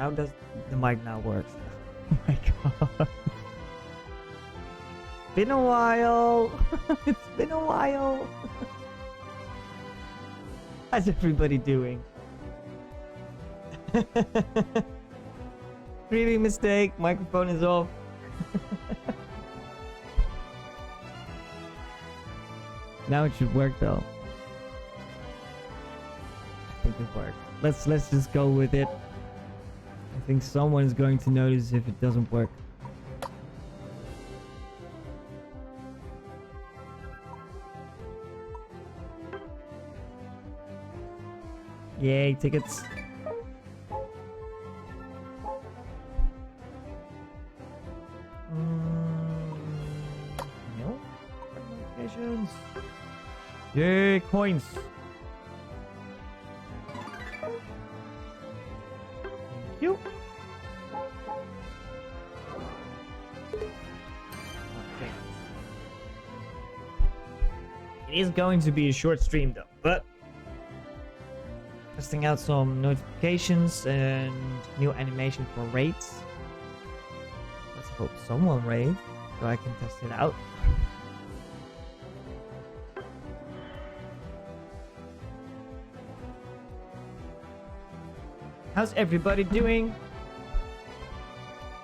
How does the mic now work? Oh my god. Been a while. It's been a while. How's everybody doing? Really mistake. Microphone is off. Now it should work though. I think it worked. Let's just go with it. I think someone is going to notice if it doesn't work. Yay, tickets. No notifications. Yay, coins. Thank you. Okay. It is going to be a short stream though, but testing out some notifications and new animation for raids. Let's hope someone raid so I can test it out. How's everybody doing?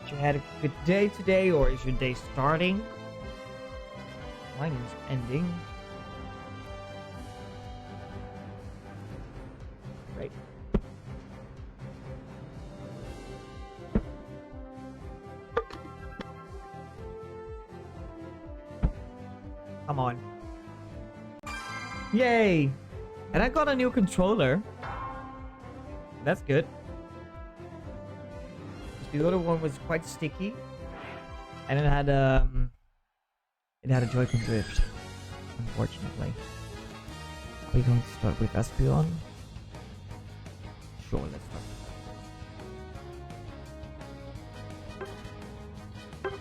Did you had a good day today, or is your day starting? Mine is ending. Right. Come on. Yay! And I got a new controller. That's good. The other one was quite sticky, and it had a Joy-Con drift. Unfortunately, are we going to start with Espeon? Sure, let's start.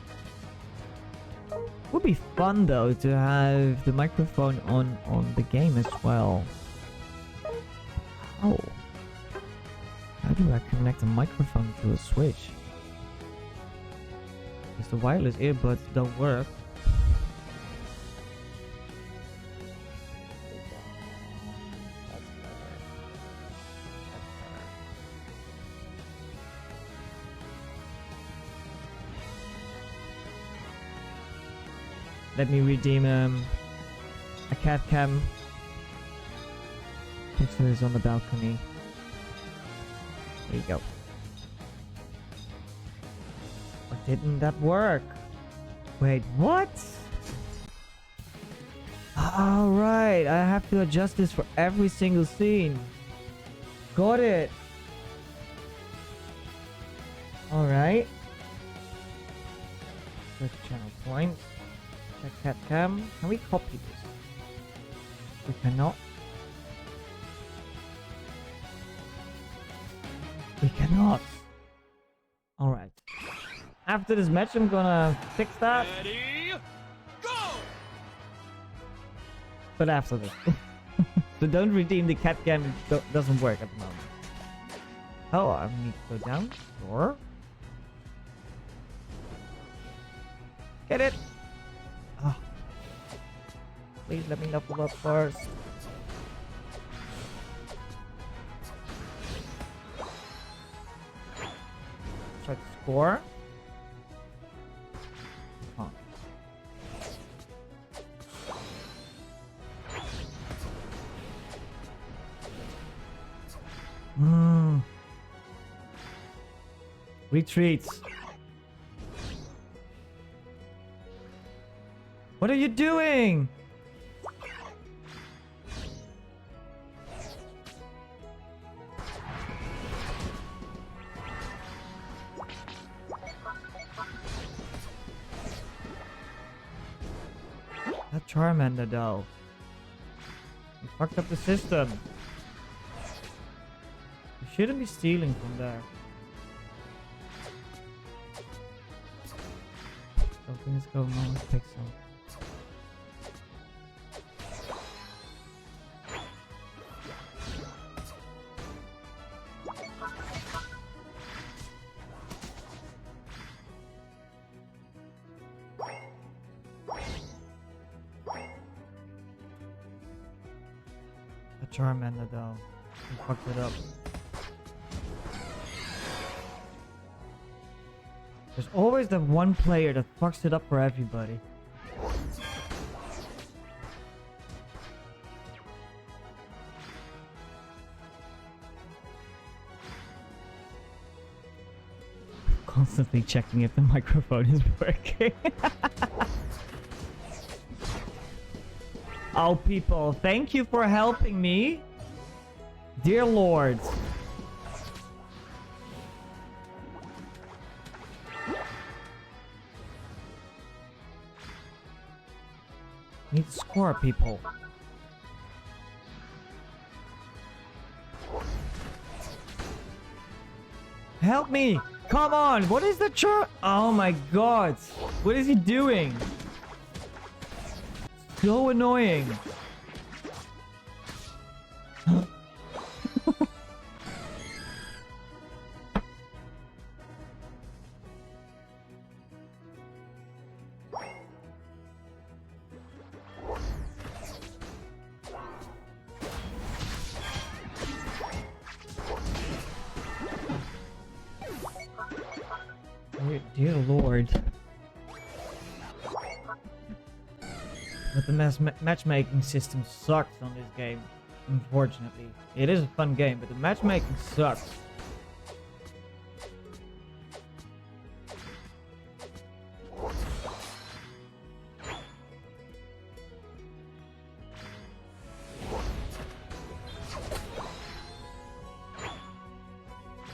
Would be fun though to have the microphone on the game as well. How? How do I connect a microphone to a Switch? Because the wireless earbuds don't work. Let me redeem a cat cam. Picture is on the balcony. There you go. Why didn't that work? Wait, what? Alright, I have to adjust this for every single scene. Got it. Alright. Check channel points. Check cat cam. Can we copy this? We cannot. We cannot. Alright. After this match, I'm gonna fix that. Ready, go! But after this. So don't redeem the cat cam, it doesn't work at the moment. Oh, I need to go down. Sure. Get it! Oh. Please let me level up first. Try to score. Huh. Retreats. What are you doing? That Charmander though. You fucked up the system. You shouldn't be stealing from there. Something's going on with Pixel. Charmander though. He fucked it up. There's always that one player that fucks it up for everybody. Constantly checking if the microphone is working. Oh, people, thank you for helping me. Dear Lord. Need to score, people. Help me! Come on! What is the Oh my god! What is he doing? So annoying. Dear Lord. But the matchmaking system sucks on this game, unfortunately. It is a fun game, but the matchmaking sucks.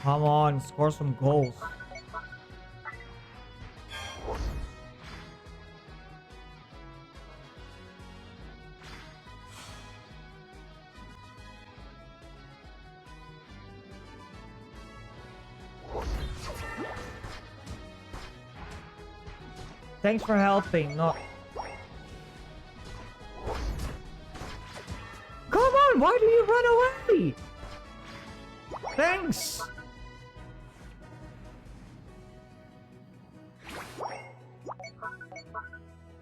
Come on, score some goals. Thanks for helping, not... Come on, why do you run away? Thanks!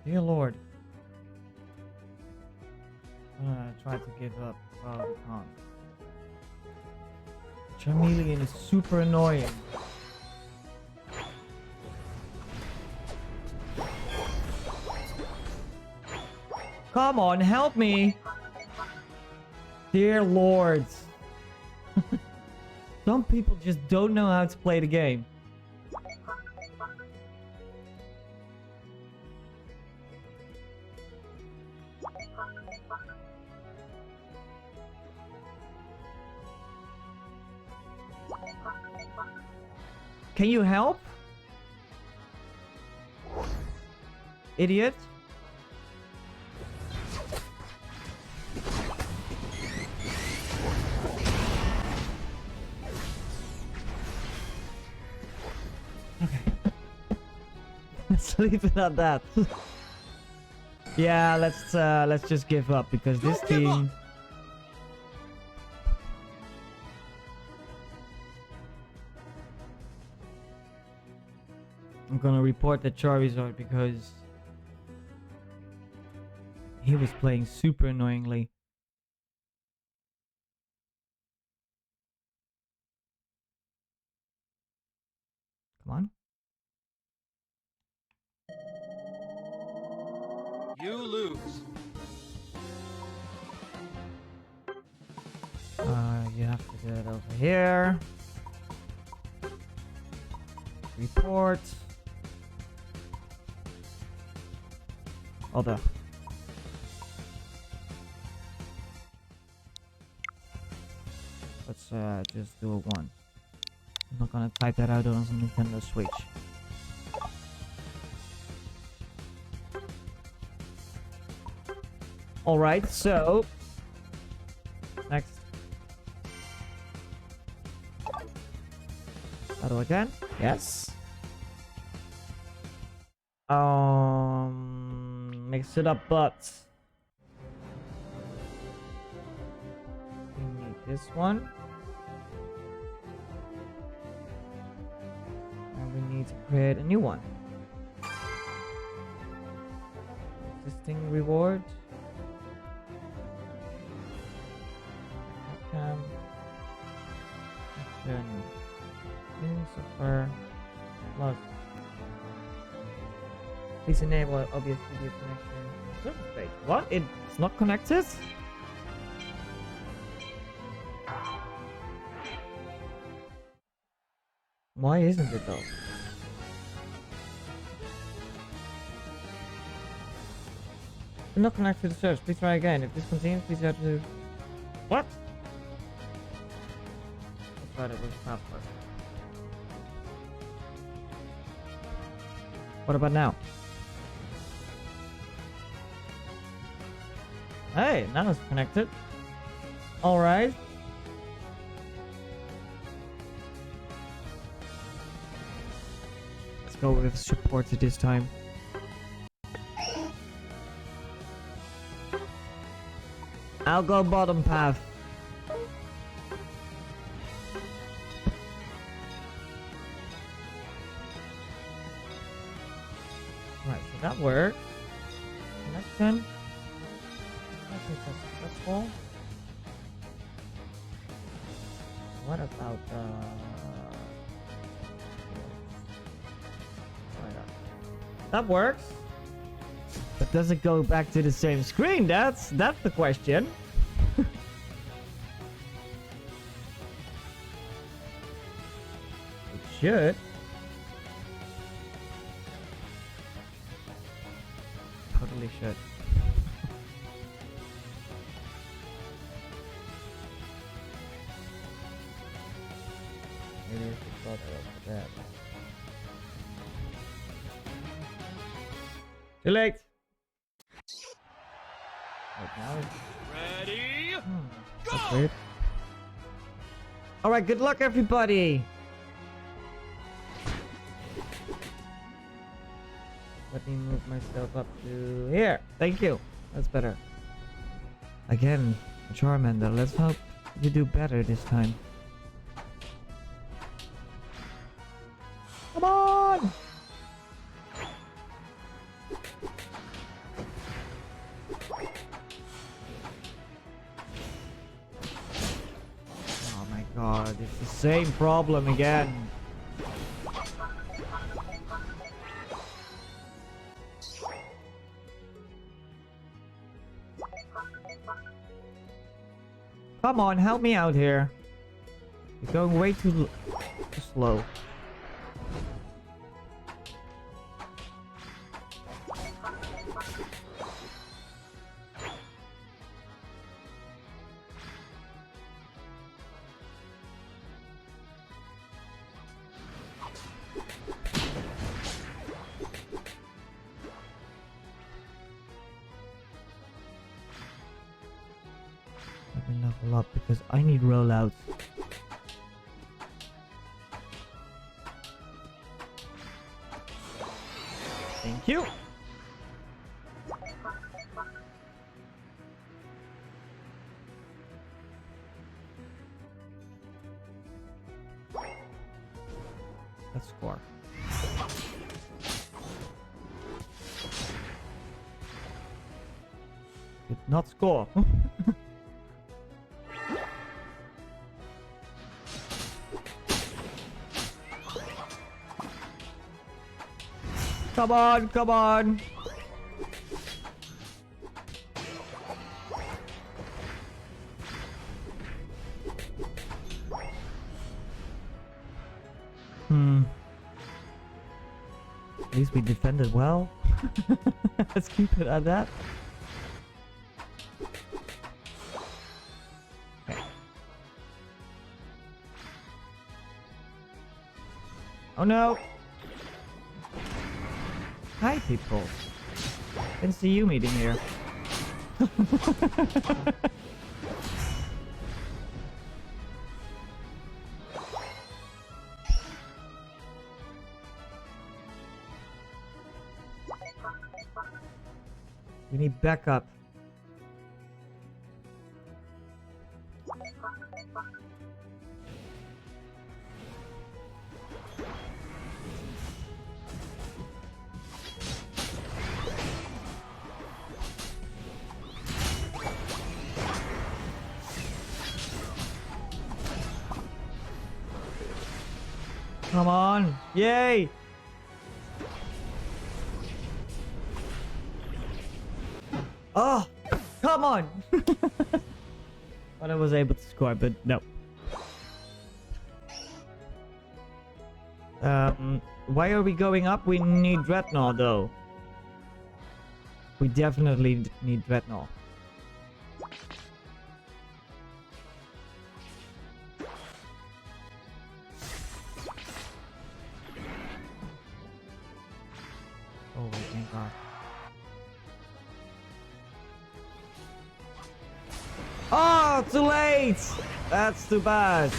Dear Lord. I'm gonna try to give up. Oh, I can't. Charmeleon is super annoying. Come on, help me! Dear Lord. Some people just don't know how to play the game. Can you help? Idiot. Okay. Let's leave it at that. Yeah, let's just give up because this team... I'm gonna report that Charizard because he was playing super annoyingly. Come on. You lose. You have to do it over here. Report. Hold up. Let's just do a 1. I'm not gonna type that out on some Nintendo Switch. Alright, so next. Battle again? Yes. Mix it up, but we need this one. And we need to create a new one. Existing reward. webcam. Action. Streaming software. Plus. Please enable obvious video connection. Surface page. What? It's not connected? Why isn't it though? We're not connected to the service. Please try again. If this continues, please have to... What? I thought it was a password. What about now? Hey, now it's connected. Alright. Let's go with support this time. I'll go bottom path. Right, so that works. Connection. Connection successful. What about that works. But does it go back to the same screen? That's the question. It should. Totally should. Maybe I should go there. Too late. Right now it's... Ready? That's Go! weird. Alright, good luck everybody! Let me move myself up to here. Thank you. That's better. Again, Charmander, let's hope you do better this time. Come on! Oh my god, it's the same problem again. Come on, help me out here. You're going way too slow. Let me level up because I need rollouts. Thank you. Let's score. Did not score. Come on, come on. At least we defended well. Let's keep it at that. Okay. Oh no! Hi people! Didn't see you meeting here. We need backup. Come on. Yay. Oh, come on. But I was able to score, but no. Why are we going up? We need Dreadnought though. We definitely need Dreadnought. Oh wait, thank God. Oh, too late! That's too bad.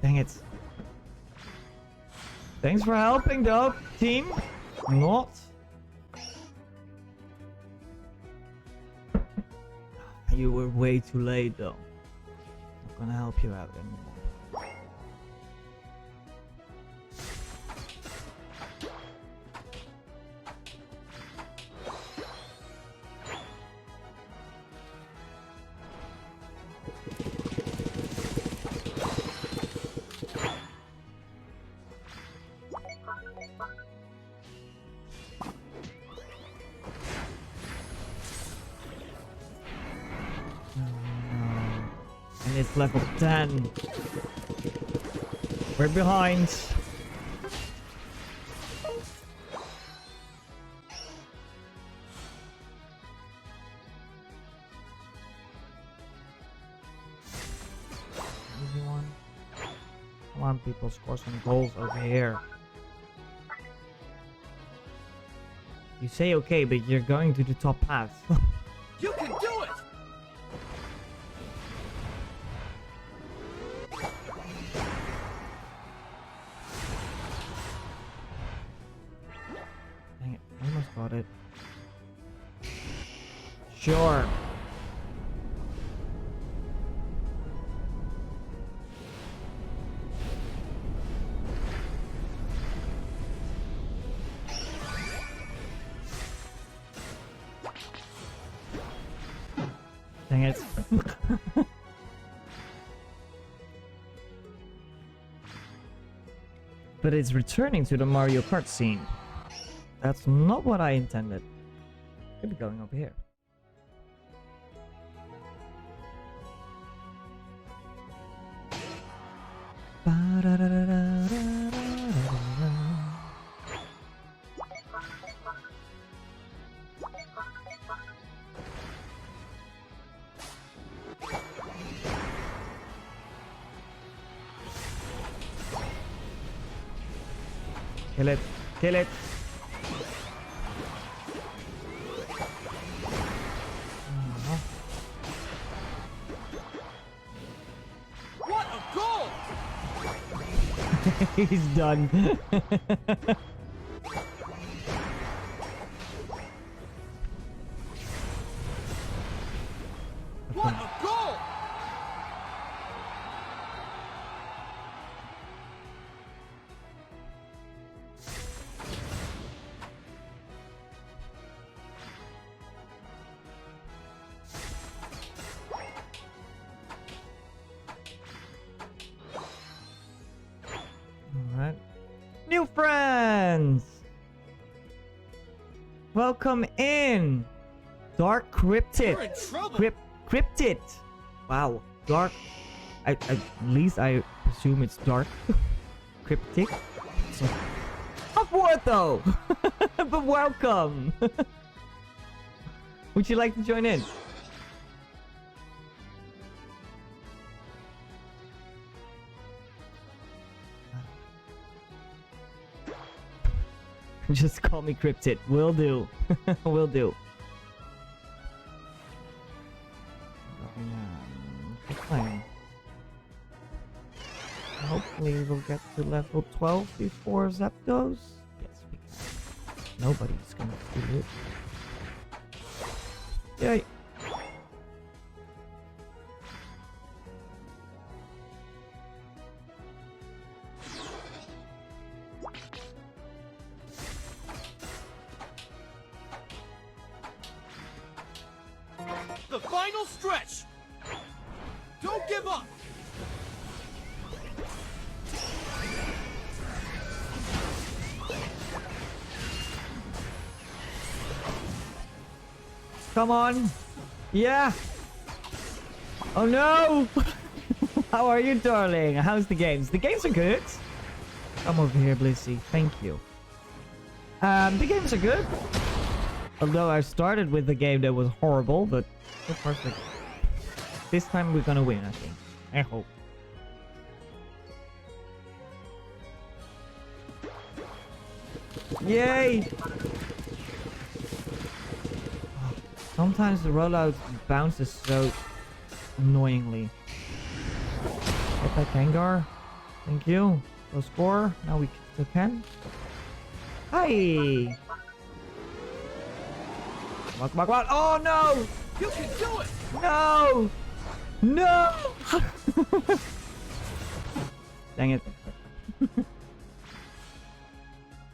Dang it. Thanks for helping though, team. Not. You were way too late though. Not gonna help you out anymore. And it's level 10. We're behind. Easy one. Come on, people, score some goals over here. You say okay, but you're going to the top path. You can do it! Dang it, almost got it. Sure. Dang it. But it's returning to the Mario Kart scene. That's not what I intended. Could be going over here. Kill it. Kill it. What a goal! He's done. What a goal! Alright. New friends! Welcome in! Dark Cryptid. You're in trouble! Cryptid! Wow. Dark. At least I presume it's dark. Cryptic. So, of what though? But welcome! Would you like to join in? Just call me Cryptid. Will do. Will do. Fine. Hopefully we'll get to level 12 before Zapdos. Yes, we can. Nobody's gonna do it. Yay! The final stretch! Don't give up! Come on. Yeah. Oh no. How are you, darling? How's the games? The games are good. Come over here, Blissey. Thank you. The games are good. Although I started with a game that was horrible, but so far so good. This time we're gonna win, I think. I hope. Yay! Sometimes the rollout bounces so annoyingly. Get that Gengar. Thank you. Go score. Now we still can. Hi! Come on, come on, come on. Oh no! You can do it! No! No! Dang it.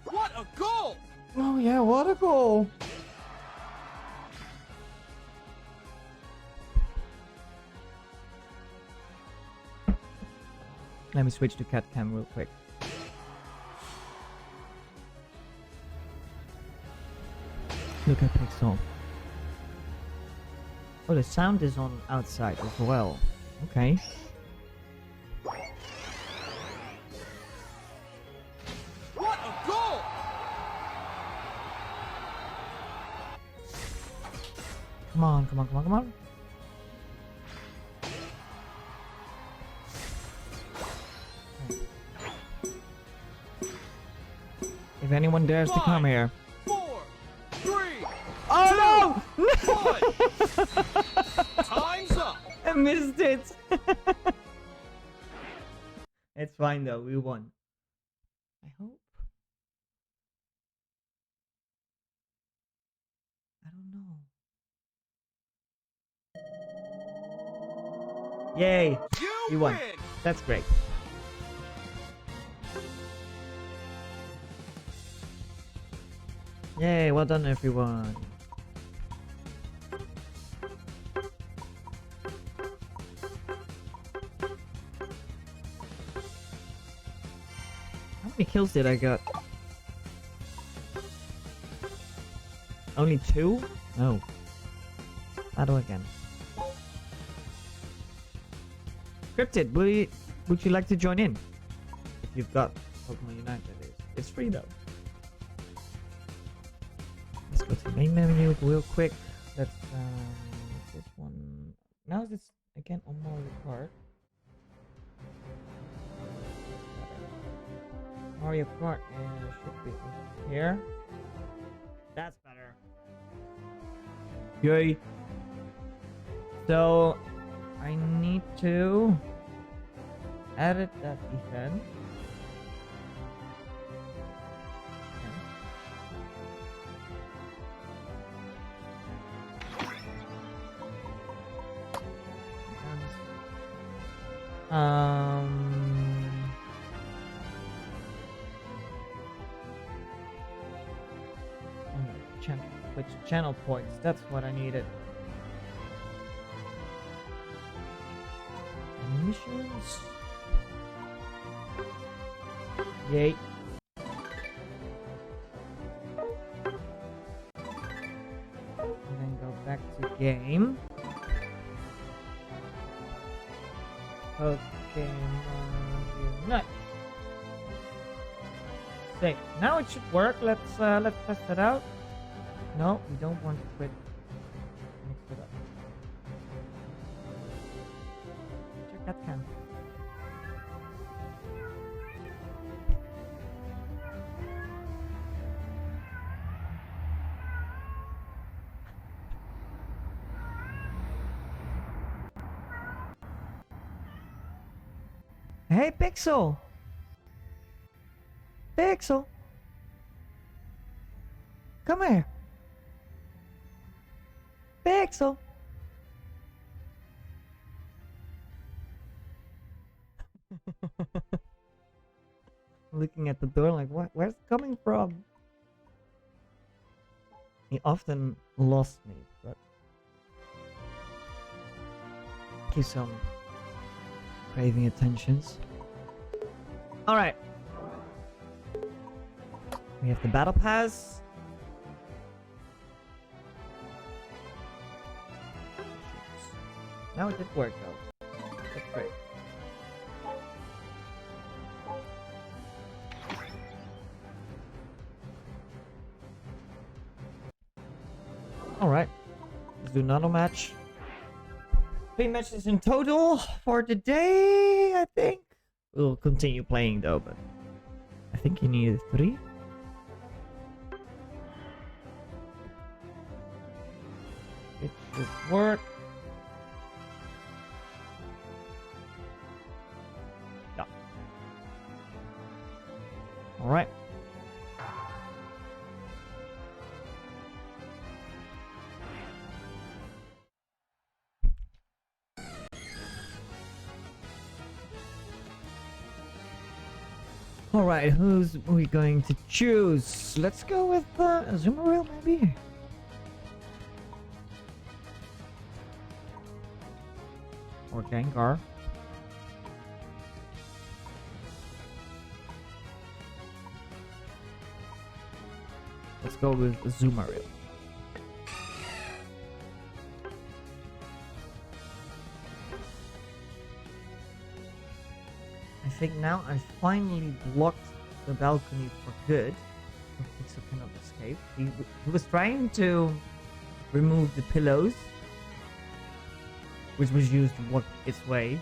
What a goal! Oh yeah, what a goal! Let me switch to cat cam real quick. Look at Pixel. Oh, the sound is on outside as well. Okay. What a goal! Come on, come on, come on, come on. If anyone dares to come here. 4, 3, Oh no! No! 1. Time's up! I missed it. It's fine though, we won. I hope. I don't know. Yay! You won. win! That's great. Yay, well done everyone. How many kills did I get? Only 2? No. Battle again. Cryptid, would you like to join in? If you've got Pokemon Unite, that is. It's free though. Let's go to the main menu real quick. Let's this one. Now is this again on Mario Kart? Mario Kart should be here. That's better. Yay! So I need to edit that event. Which channel points? That's what I needed. Missions. Yay. And then go back to game. Pokemon Unite. Save. Now it should work. Let's test it out. No, we don't want to quit. Mix it up. Check that cam. Hey, Pixel! Pixel! Come here! Pixel! Looking at the door like, what? Where's it coming from? He often lost me, but... Thank you so Craving attentions. Alright. We have the battle pass. Now it did work though. That's great. Alright. Let's do another match. 3 matches in total for the day, I think. We'll continue playing though, but I think you need 3. It should work. Yeah. Alright. Alright, who's we going to choose? Let's go with Azumarill maybe? Or Gengar. Let's go with Azumarill. I think now I finally blocked the balcony for good. So cannot escape. He was trying to remove the pillows, which was used to block its way.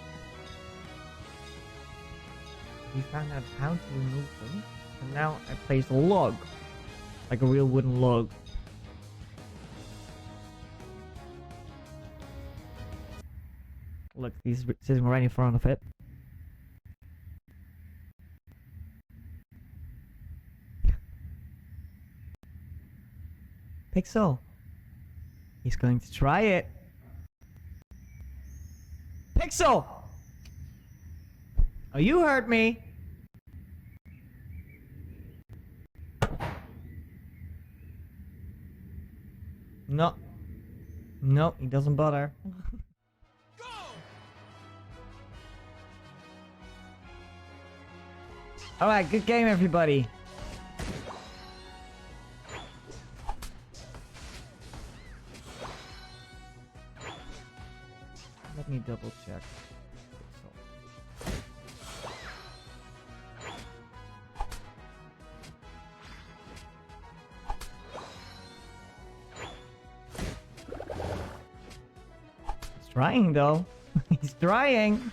He found out how to remove them, and now I placed a log, like a real wooden log. Look, he's sitting right in front of it. Pixel. He's going to try it. Pixel! Oh, you heard me. No. No, he doesn't bother. Alright, good game everybody. Let me double check. He's trying though. He's trying.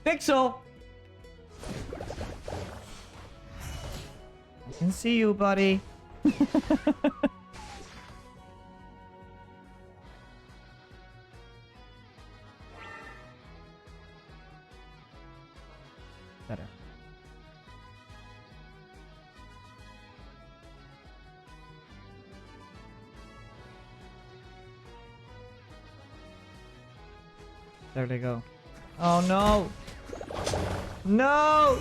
Pixel! I can see you, buddy. Better. There they go. Oh no! No!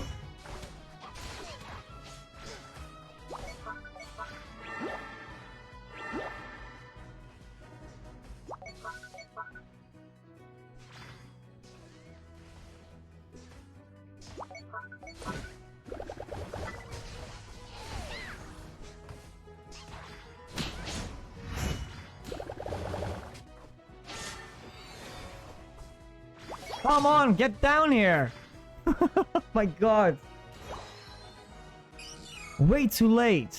Come on, get down here! My god. Way too late.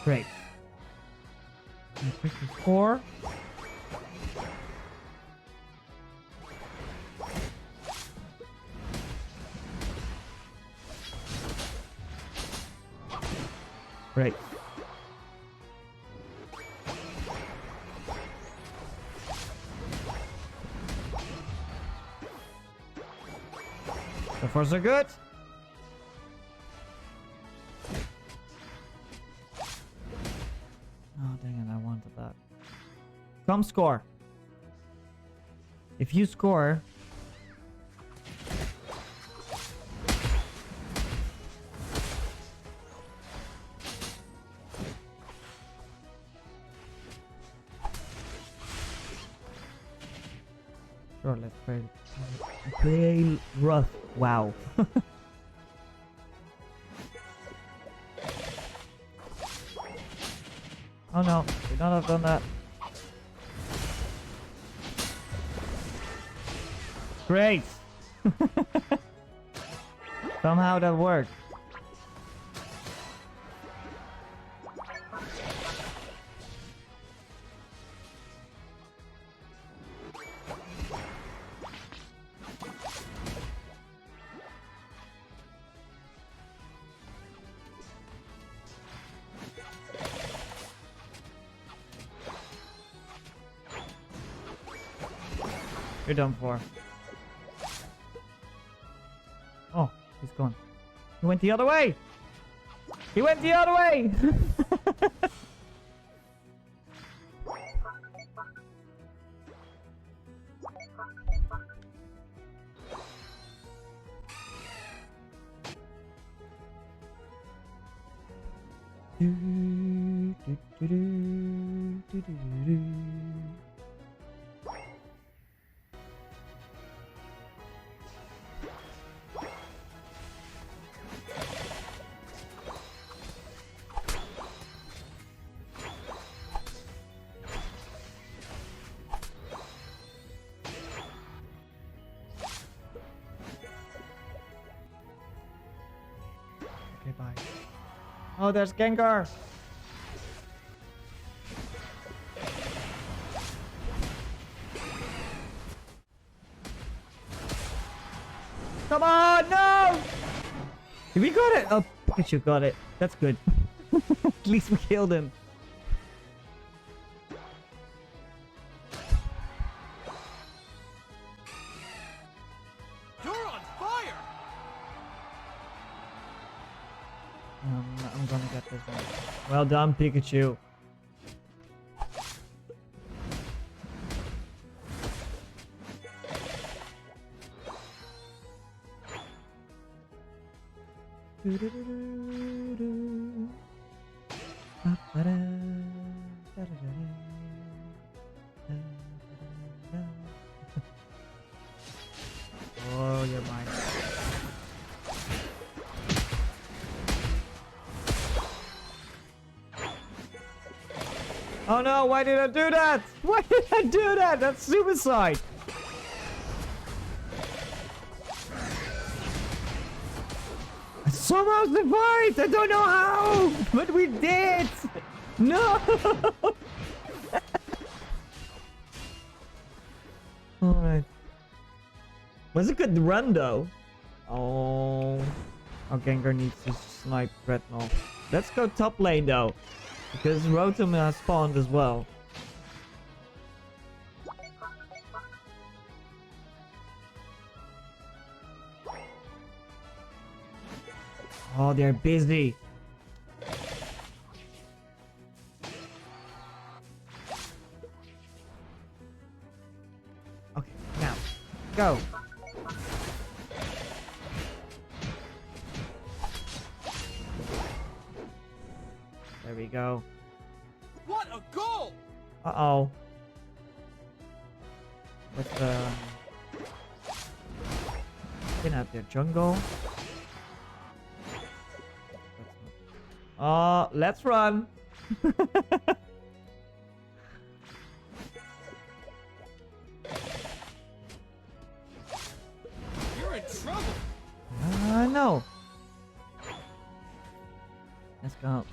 Great. 54. Right. So far so good. Oh dang it, I wanted that. Come score. If you score... Sure, let's play. Play rough. Wow. Oh no, should not have done that. Great! Somehow that worked. You're done for. Oh, he's gone. He went the other way! He went the other way! Okay, bye. Oh, there's Gengar! Come on, no! We got it! Oh, Pikachu got it. That's good. At least we killed him. You're on fire! I'm gonna get this one. Well done, Pikachu. Oh, you're mine. Oh no, why did I do that? Why did I do that? That's suicide. I somehow survived. I don't know how, but we did. No. Alright. Was a good run though. Oh. Our Gengar needs to snipe Retinol. Let's go top lane though. Because Rotom has spawned as well. Oh, they're busy. Okay, now, go. There we go. What a goal! Uh-oh. Let's, get out there, jungle. Let's run. You're in trouble! No. Let's go.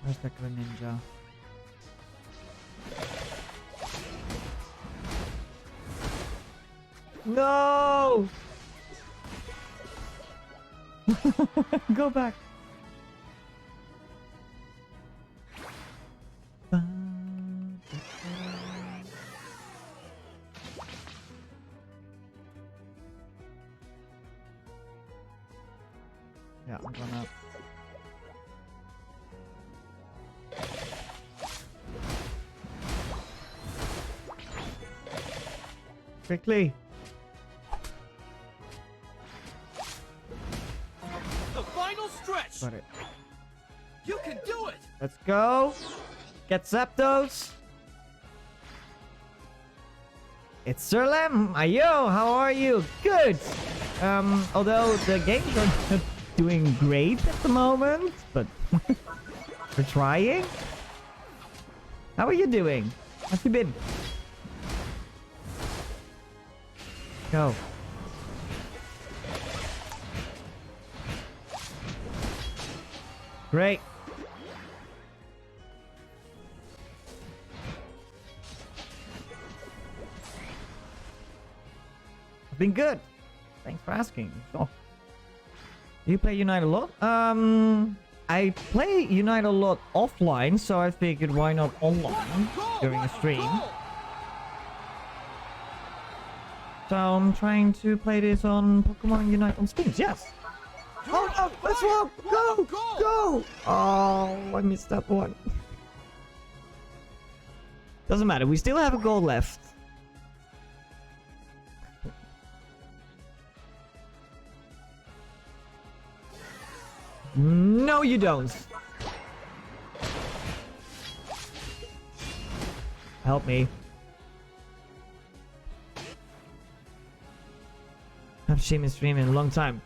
Where's the Greninja? No! Go back. Yeah, I'm gonna... Quickly! The final stretch. Got it. You can do it. Let's go! Get Zapdos! It's Sir Lem! Ayo, how are you? Good! Although the games are not doing great at the moment, but we're trying. How are you doing? How have you been? Go. Great. I've been good. Thanks for asking. Sure. Do you play Unite a lot? I play Unite a lot offline, so I figured why not online during a stream. So I'm trying to play this on Pokemon Unite on Steam. Yes. Oh no! Let's walk! Go! Go! Oh, I missed that one. Doesn't matter. We still have a goal left. No, you don't. Help me. I've been streaming in a long time.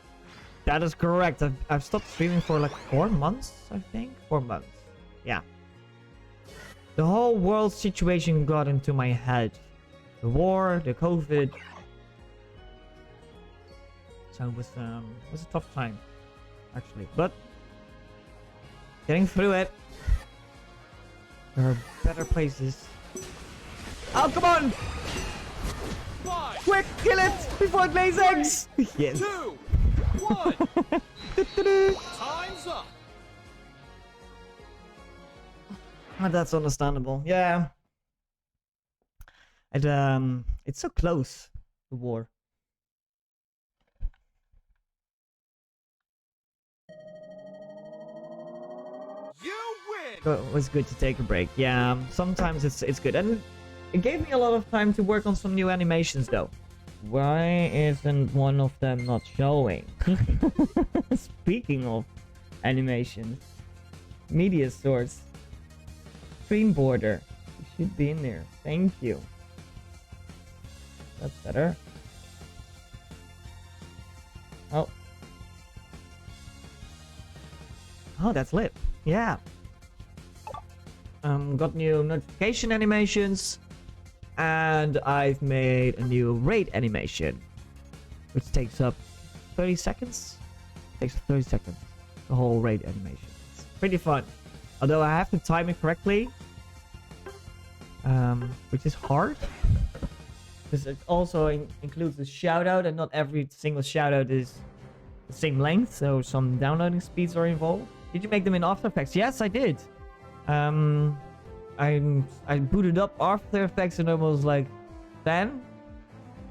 That is correct. I've stopped streaming for like 4 months, I think. 4 months. Yeah. The whole world situation got into my head. The war, the COVID. So it was a tough time, actually. But getting through it. There are better places. Oh, come on! 5, Quick, kill it before it lays eggs! Yes. 2, 1. Time's up. That's understandable. Yeah. And it's so close, the war. You win. So it was good to take a break. Yeah, sometimes it's good. And it gave me a lot of time to work on some new animations though. Why isn't one of them not showing? Speaking of animations, media source, screen border. It should be in there. Thank you. That's better. Oh. Oh, that's lit. Yeah. Got new notification animations. And I've made a new raid animation. Which takes up 30 seconds. Takes 30 seconds. The whole raid animation. It's pretty fun. Although I have to time it correctly. Which is hard. Because it also includes a shout out. And not every single shout out is the same length. So some downloading speeds are involved. Did you make them in After Effects? Yes, I did. I booted up After Effects and I was like, Dan,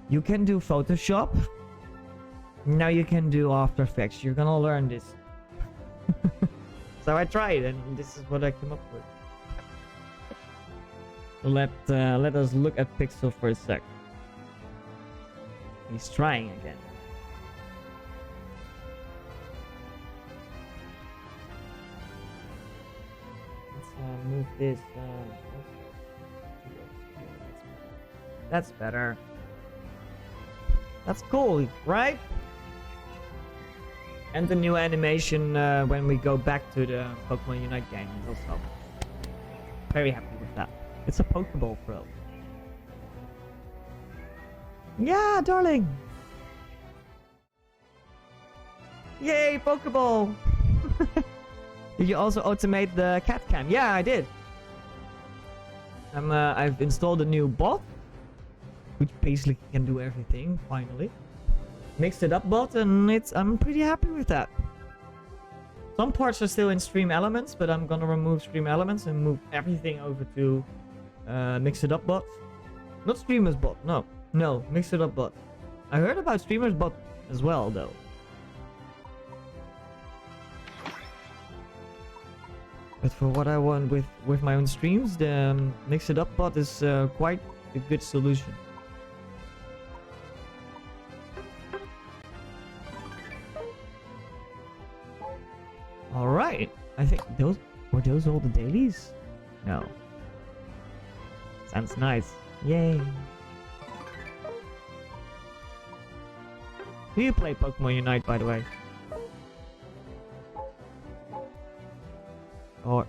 you can do Photoshop. Now you can do After Effects. You're gonna learn this. So I tried and this is what I came up with. Let us look at Pixel for a sec. He's trying again. Move this. That's better. That's cool, right? And the new animation when we go back to the Pokemon Unite game is also very happy with that. It's a Pokeball Pro. Yeah, darling. Yay, Pokeball. Did you also automate the cat cam? Yeah, I did. I've installed a new bot, which basically can do everything. Finally, mixed it up bot, and I'm pretty happy with that. Some parts are still in Stream Elements, but I'm gonna remove Stream Elements and move everything over to Mix It Up Bot. Not Streamers Bot, no, Mix It Up Bot. I heard about Streamers Bot as well, though. But for what I want with my own streams, the Mix It Up Bot is quite a good solution. Alright, I think were those all the dailies? No. Sounds nice. Yay. Do you play Pokemon Unite, by the way? Or,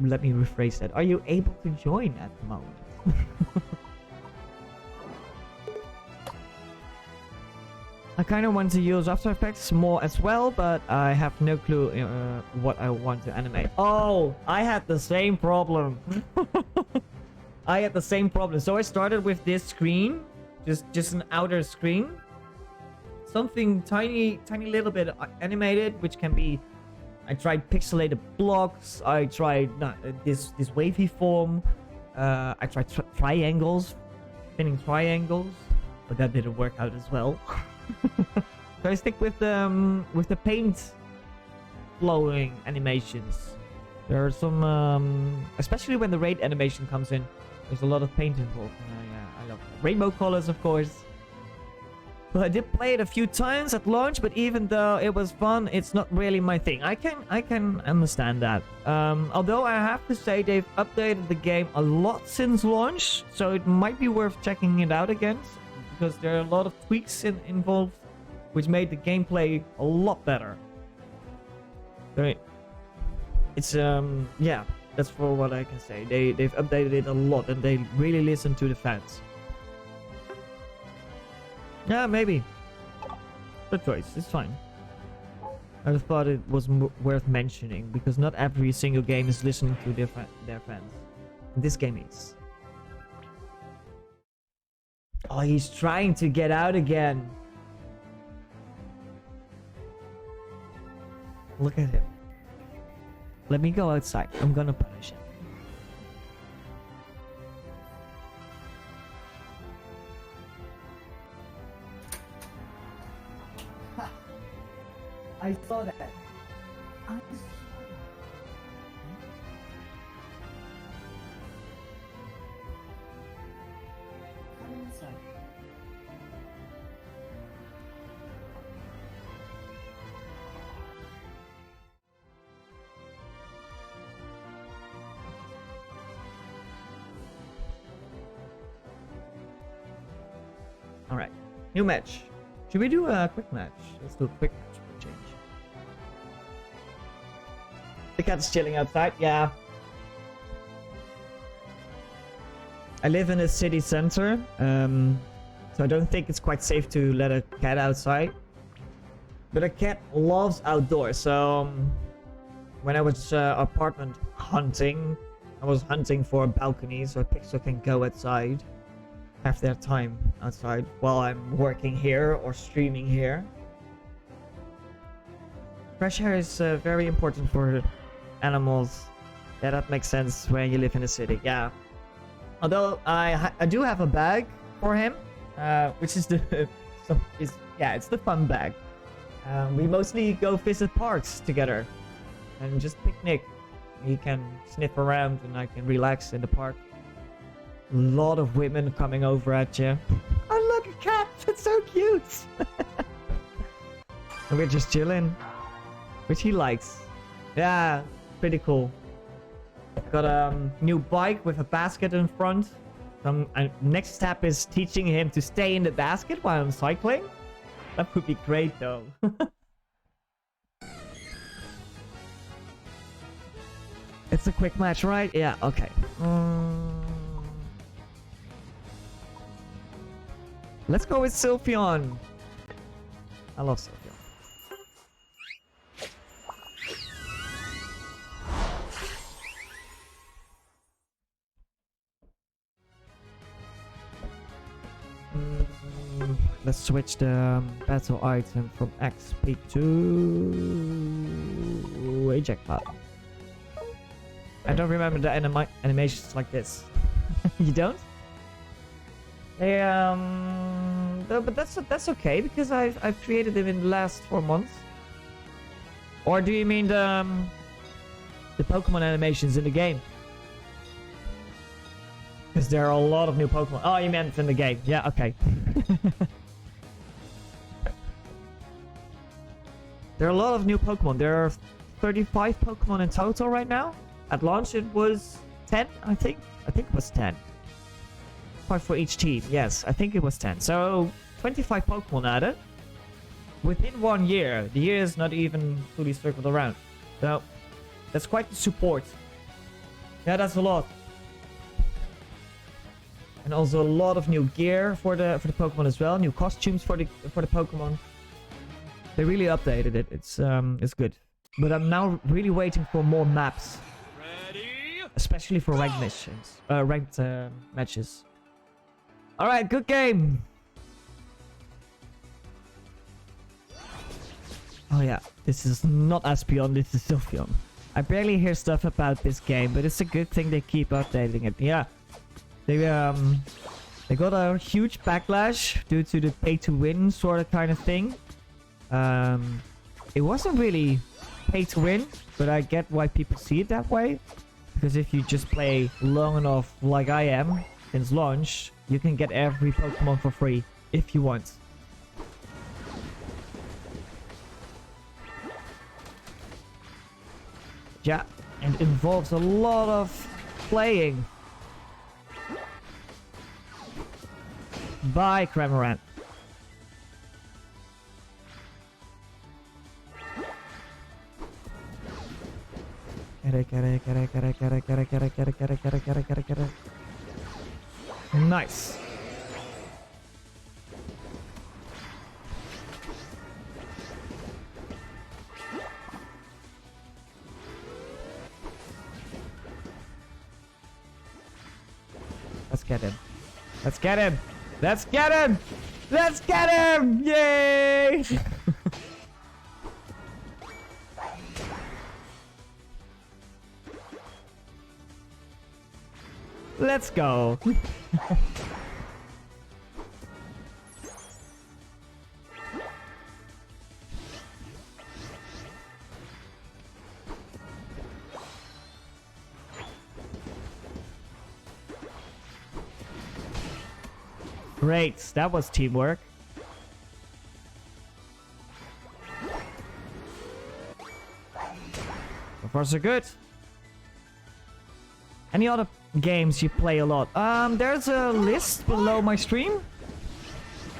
let me rephrase that. Are you able to join at the moment? I kind of want to use After Effects more as well, but I have no clue what I want to animate. Oh, I had the same problem. I had the same problem. So I started with this screen, just an outer screen. Something tiny little bit animated, which can be... I tried pixelated blocks. I tried this wavy form. I tried triangles, spinning triangles, but that didn't work out as well. So I stick with the paint flowing animations. There are some, especially when the raid animation comes in. There's a lot of paint involved. Yeah, I love it. Rainbow colors, of course. But I did play it a few times at launch, but even though it was fun, it's not really my thing. I can understand that. Although I have to say they've updated the game a lot since launch, so it might be worth checking it out again, because there are a lot of tweaks involved, which made the gameplay a lot better. So it's yeah, that's for what I can say. They've updated it a lot, and they really listen to the fans. Yeah, maybe. Good choice. It's fine. I just thought it was worth mentioning, because not every single game is listening to their fans. This game is. Oh, he's trying to get out again. Look at him. Let me go outside. I'm gonna punish him. I saw that. I saw that. Come inside. All right, new match. Should we do a quick match? Let's do a quick match for change. The cat's chilling outside. Yeah. I live in a city center, so I don't think it's quite safe to let a cat outside. But a cat loves outdoors, so when I was apartment hunting, I was hunting for a balcony so Pixel can go outside, have their time outside while I'm working here or streaming here. Fresh air is very important for animals. Yeah, that makes sense when you live in a city. Yeah. Although I do have a bag for him, which is it's the fun bag. We mostly go visit parks together and just picnic. He can sniff around and I can relax in the park. A lot of women coming over at you. Oh, look, a cat! It's so cute! And we're just chilling, which he likes. Yeah, pretty cool. Got a new bike with a basket in front. Next step is teaching him to stay in the basket while I'm cycling. That would be great, though. It's a quick match, right? Yeah, okay. Let's go with Sylveon. I love Sylveon. Let's switch the battle item from XP to a jackpot. I don't remember the animations like this. You don't? They but that's okay because I've created them in the last 4 months. Or do you mean the Pokemon animations in the game? Because there are a lot of new Pokemon. Oh, you meant in the game. Yeah, okay. There are a lot of new Pokemon. There are 35 Pokemon in total right now. At launch it was 10, I think. I think it was 10. 5 for each team. Yes, I think it was 10. So 25 Pokemon added. Within 1 year. The year is not even fully circled around. So that's quite the support. Yeah, that's a lot. And also a lot of new gear for the Pokemon as well. New costumes for the Pokemon. They really updated it. It's good. But I'm now really waiting for more maps. Ready? Especially for ranked missions. Ranked matches. Alright, good game. Oh yeah, this is not Aspeon, this is Sylveon. I barely hear stuff about this game, but it's a good thing they keep updating it. Yeah. They got a huge backlash due to the pay-to-win sort of kind of thing. It wasn't really pay-to-win, but I get why people see it that way. Because if you just play long enough like I am, since launch, you can get every Pokemon for free, if you want. Yeah, and it involves a lot of playing. Bye, Cramorant. Nice. Let's get him. Let's get him. Let's get him! Let's get him! Yay! Let's go. Great, that was teamwork. So far so good. Any other games you play a lot? There's a list below my stream.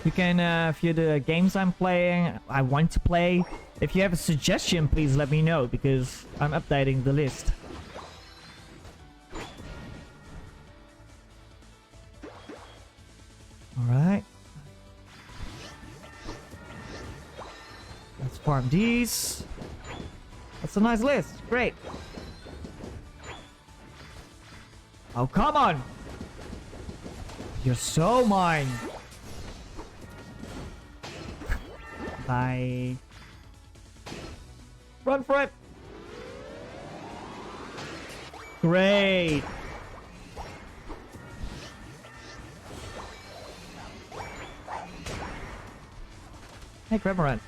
You can view the games I'm playing, I want to play. If you have a suggestion, please let me know, because I'm updating the list. Alright. Let's farm these. That's a nice list. Great. Oh, come on! You're so mine! Bye. Run for it! Great! Hey, Cramorant.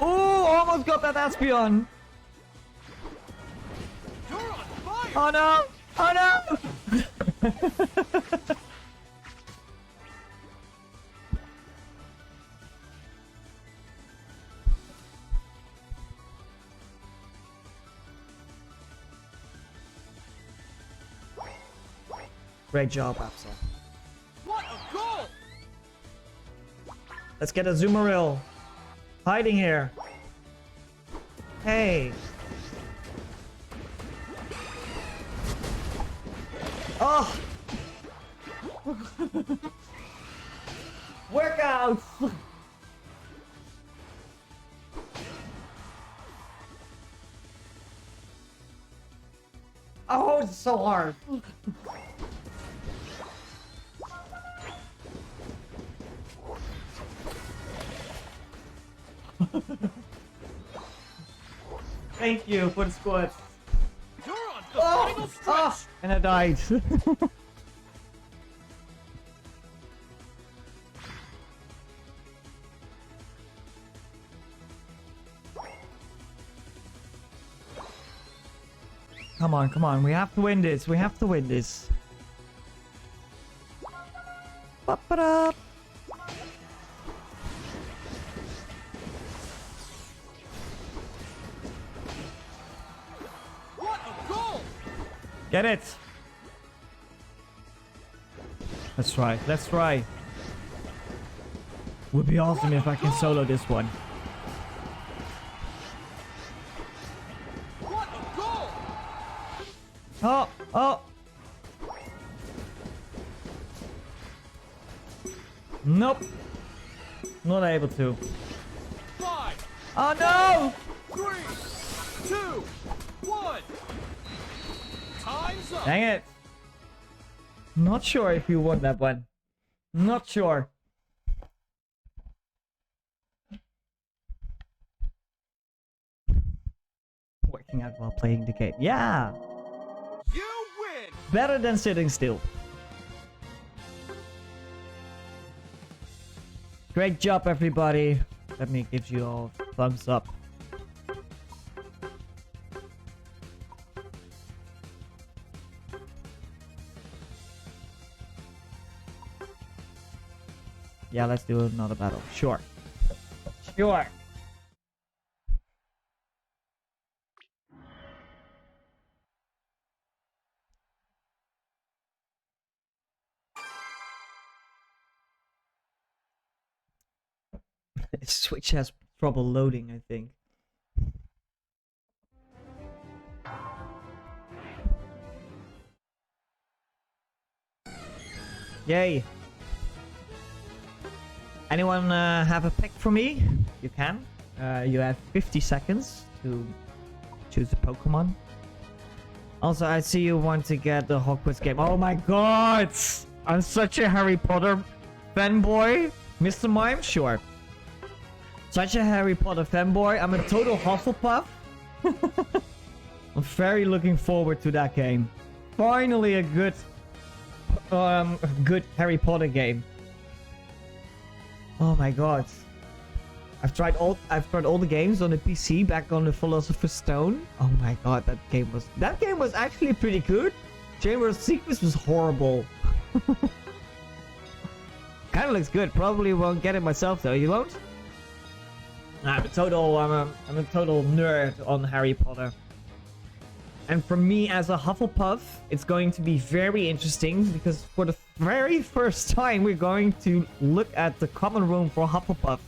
Ooh, almost got that Aspeon! You're on fire! Oh no! Oh no! Great job, Absol. What a goal! Let's get a Zoomeril. Hiding here. Hey. Oh! Workout! Oh, it's so hard. Thank you for the squad. You're on the final stretch. And I died. Come on, come on. We have to win this. We have to win this. Ba-ba-da. What a goal! Get it. Let's try. Let's try. Would be awesome if I can solo this one. What a goal! Oh, oh. Nope. Not able to. 5, Oh no! 3, 2, 1. Time's up. Dang it. Not sure if you won that one. Not sure. Working out while playing the game. Yeah! You win. Better than sitting still. Great job, everybody. Let me give you all a thumbs up. Yeah, let's do another battle. Sure. Sure. Switch has trouble loading, I think. Yay. Anyone have a pick for me? You can. You have 50 seconds to choose a Pokemon. Also, I see you want to get the Hogwarts game. Oh my god! I'm such a Harry Potter fanboy. Mr. Mime? Sure. Such a Harry Potter fanboy. I'm a total Hufflepuff. I'm very looking forward to that game. Finally a good Harry Potter game. Oh my god. I've tried all the games on the PC back on the Philosopher's Stone. Oh my god, that game was actually pretty good. Chamber of Secrets was horrible. Kinda looks good. Probably won't get it myself though. You won't? I'm a total nerd on Harry Potter. And for me as a Hufflepuff, it's going to be very interesting because for the very first time we're going to look at the common room for Hufflepuff.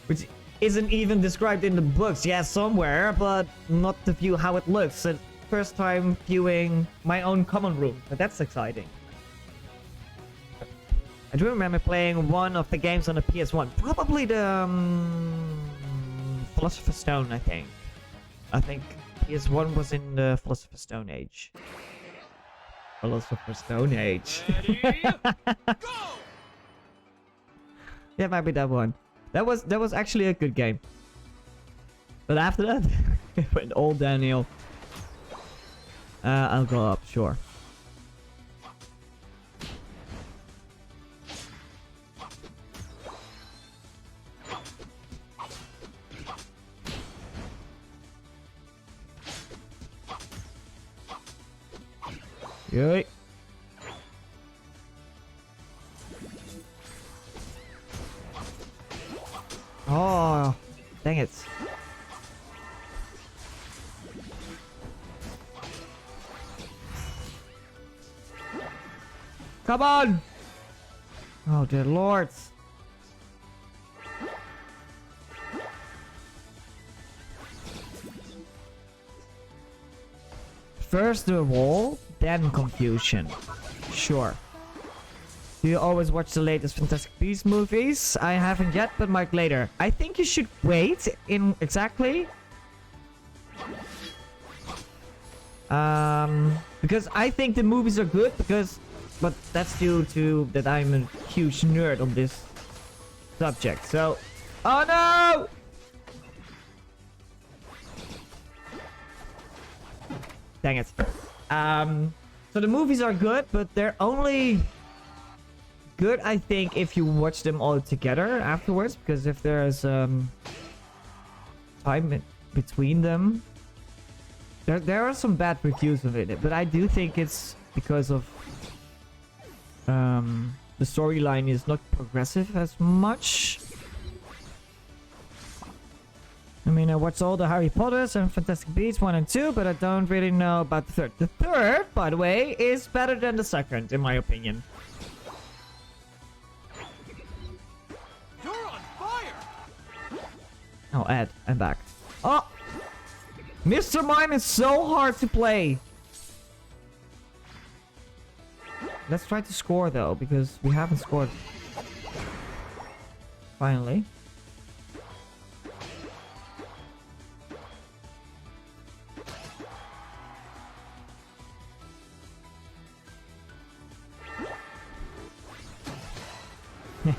Which isn't even described in the books. Yeah, somewhere, but not the view how it looks. So first time viewing my own common room. But that's exciting. I do remember playing one of the games on the PS1. Probably the Philosopher's Stone, I think. I think PS1 was in the Philosopher's Stone age. Philosopher's Stone age. Ready? Go! Yeah, might be that one. That was actually a good game. But after that, it went all downhill. I'll go up, sure. Yay. Oh, dang it. Come on! Oh, dear lord. First the wall, then confusion. Sure. Do you always watch the latest Fantastic Beasts movies? I haven't yet, but might later. I think you should wait in exactly. Because I think the movies are good but that's due to that I'm a huge nerd on this subject. So Oh no! Dang it. So the movies are good, but they're only good, I think, if you watch them all together afterwards. Because if there's time between them, there are some bad reviews of it. But I do think it's because of the storyline is not progressive as much. I mean, I watched all the Harry Potters and Fantastic Beasts 1 and 2, but I don't really know about the third. The third, by the way, is better than the second, in my opinion. You're on fire! Oh, Ed, I'm back. Oh! Mr. Mime is so hard to play. Let's try to score, though, because we haven't scored. Finally.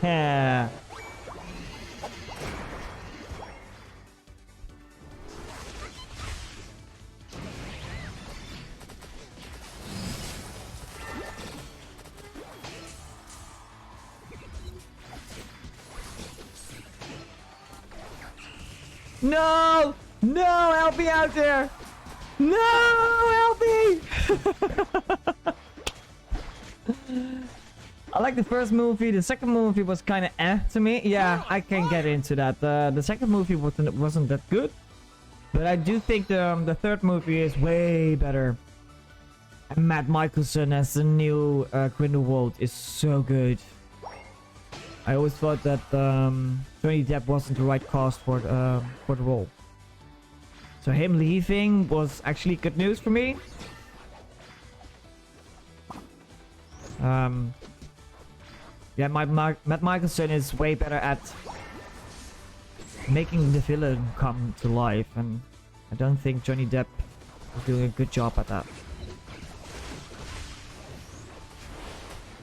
Yeah. No! No! Help me out there! No! Help me! I like the first movie. The second movie was kind of to me. Yeah, I can get into that. The second movie wasn't that good. But I do think the third movie is way better. And Matt Mickelson as the new Grindelwald is so good. I always thought that Johnny Depp wasn't the right cast for the role. So him leaving was actually good news for me. Yeah, Matt Mickelson is way better at making the villain come to life, and I don't think Johnny Depp is doing a good job at that.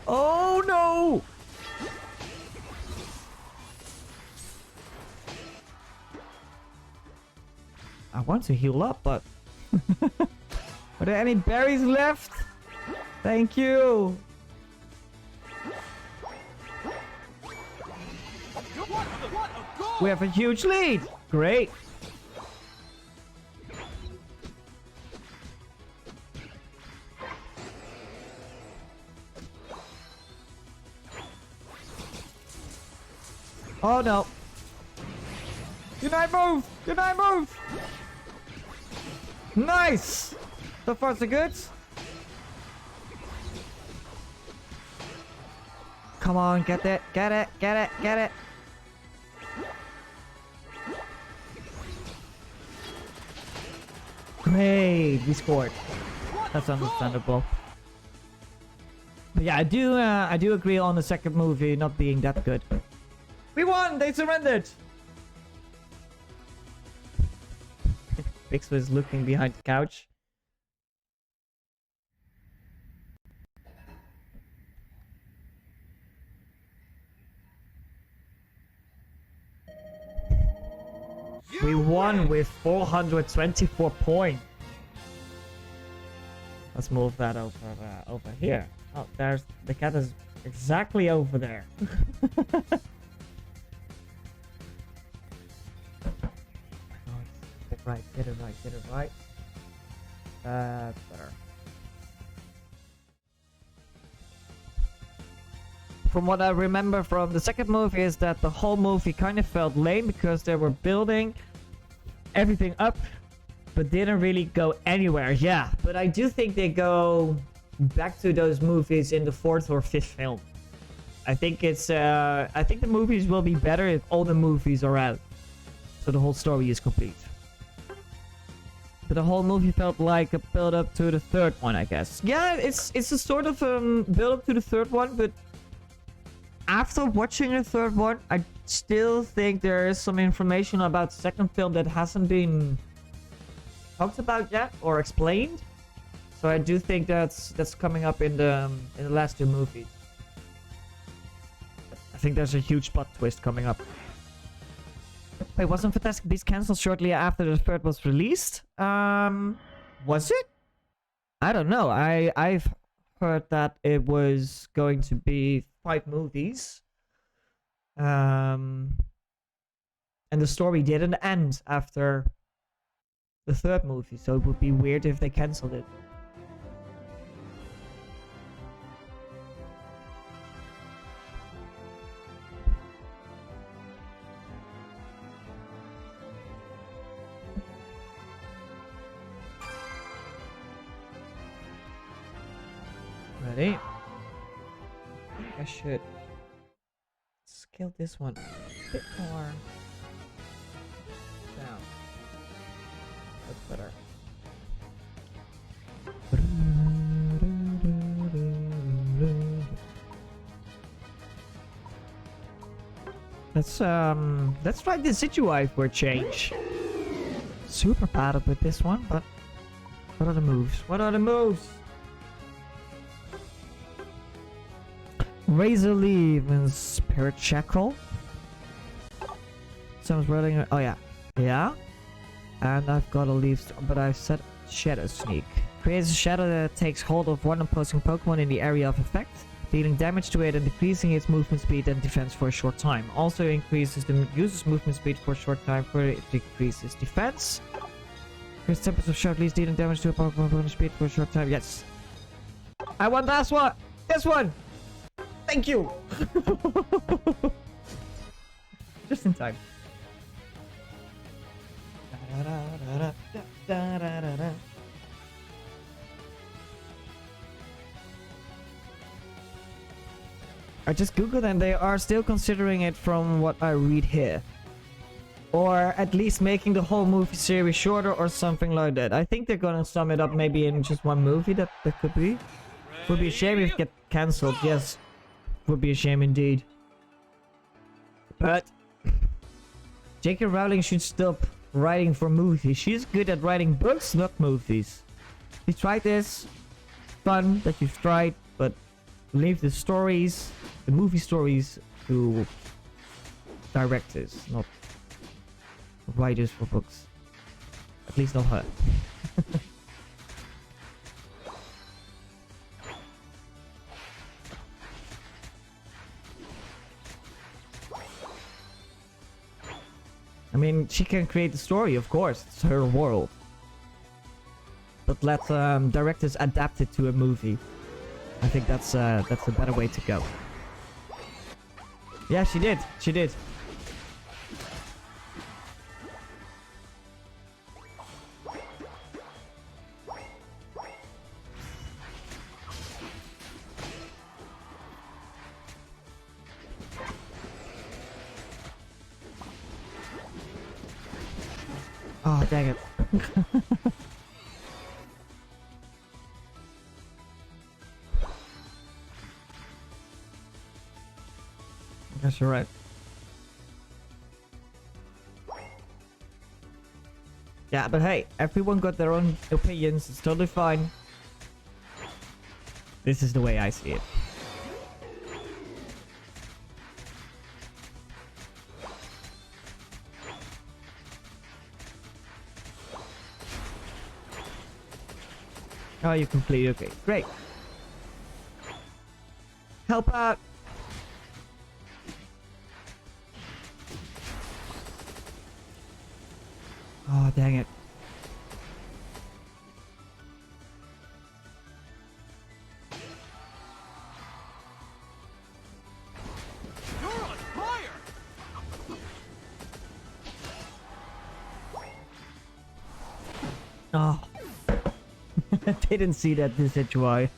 Oh no! I want to heal up, but are there any berries left? Thank you. We have a huge lead. Great. Oh no. Did I move? Did I move? Nice. So far so good. Come on, get it, get it, get it, get it. Great, we scored. That's understandable. But yeah, I do agree on the second movie not being that good. We won! They surrendered! Pixel is looking behind the couch. We won with 424 points. Let's move that over here. Oh, there's the cat is exactly over there. Get it right, get it right, get it right. That's better. From what I remember from the second movie is that the whole movie kind of felt lame because they were building everything up but didn't really go anywhere. Yeah, but I do think they go back to those movies in the fourth or fifth film. I think it's I think the movies will be better if all the movies are out, so the whole story is complete. But the whole movie felt like a build up to the third one, I guess. Yeah, it's a sort of build up to the third one, but after watching the third one, I still think there is some information about the second film that hasn't been talked about yet or explained. So I do think that's coming up in the last two movies. I think there's a huge plot twist coming up. Wait, wasn't Fantastic Beasts cancelled shortly after the third was released? Was it? I don't know. I've heard that it was going to be 5 movies. And the story didn't end after the third movie, so it would be weird if they cancelled it. Ready? I think I should scale this one a bit more down. That's better. Let's try the Decidueye for a change. Super bad with this one, but what are the moves? What are the moves? Razor Leaf and Spirit Shackle. Someone's running. Oh yeah, yeah. And I've got a leaf, but I've set Shadow Sneak. Creates a shadow that takes hold of one opposing Pokemon in the area of effect, dealing damage to it and decreasing its movement speed and defense for a short time. Also increases the user's movement speed for a short time, further it decreases defense. Increases tempest of short leaves, dealing damage to a Pokemon movement speed for a short time. Yes. I want this one! This one! Thank you! Just in time. I just googled and they are still considering it from what I read here. Or at least making the whole movie series shorter or something like that. I think they're gonna sum it up maybe in just one movie, that could be. Would be a shame if it get cancelled, yes. Would be a shame indeed. But J.K. Rowling should stop writing for movies. She's good at writing books, not movies. You tried this. Fun that you've tried, but leave the stories, the movie stories, to directors, not writers for books. At least not her. I mean, she can create the story, of course. It's her world. But let directors adapt it to a movie. I think that's a better way to go. Yeah, she did. She did. Oh, dang it. I guess you're right. Yeah, but hey, everyone got their own opinions. It's totally fine. This is the way I see it. Oh, you complete. Okay, great. Help out. Oh, dang it. You're on fire! Oh. Didn't see that this is why.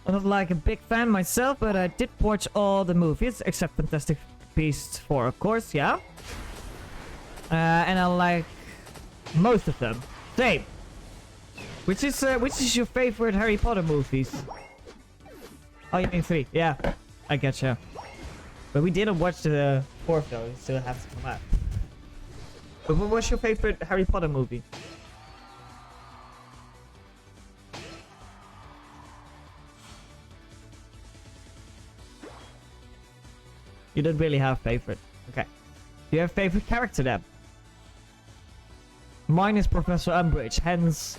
I'm not like a big fan myself, but I did watch all the movies except Fantastic Beasts 4, of course, yeah. And I like most of them. Same. Which is your favorite Harry Potter movies? Oh, you mean 3? Yeah, I getcha. But we didn't watch the 4th though, it still has to come out. But what was your favorite Harry Potter movie? You don't really have favorite. Okay. Do you have favorite character then? Mine is Professor Umbridge, hence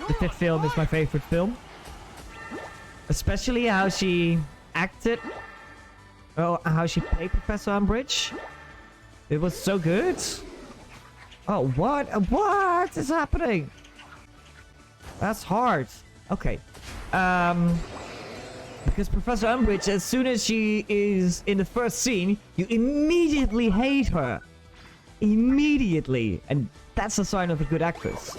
the fifth film is my favorite film. Especially how she acted. Oh, how she played Professor Umbridge. It was so good. Oh, what? What is happening? That's hard. Okay. Because Professor Umbridge, as soon as she is in the first scene, you immediately hate her. Immediately. And that's a sign of a good actress.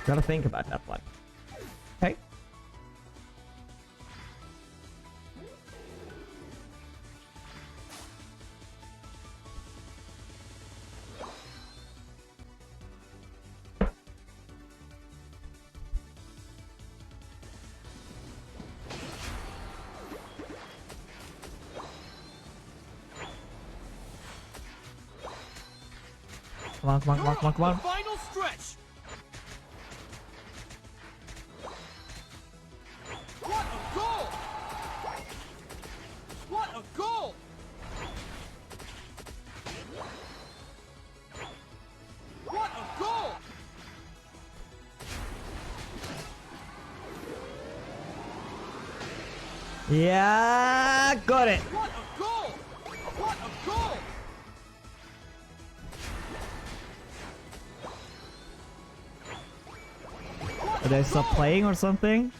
Gotta think about that one. Okay. Come on, come on, come on, come on, come on. Final stretch. What a goal! What a goal! What a goal! Yeah, got it. What a goal! What a goal! Did I stop playing or something?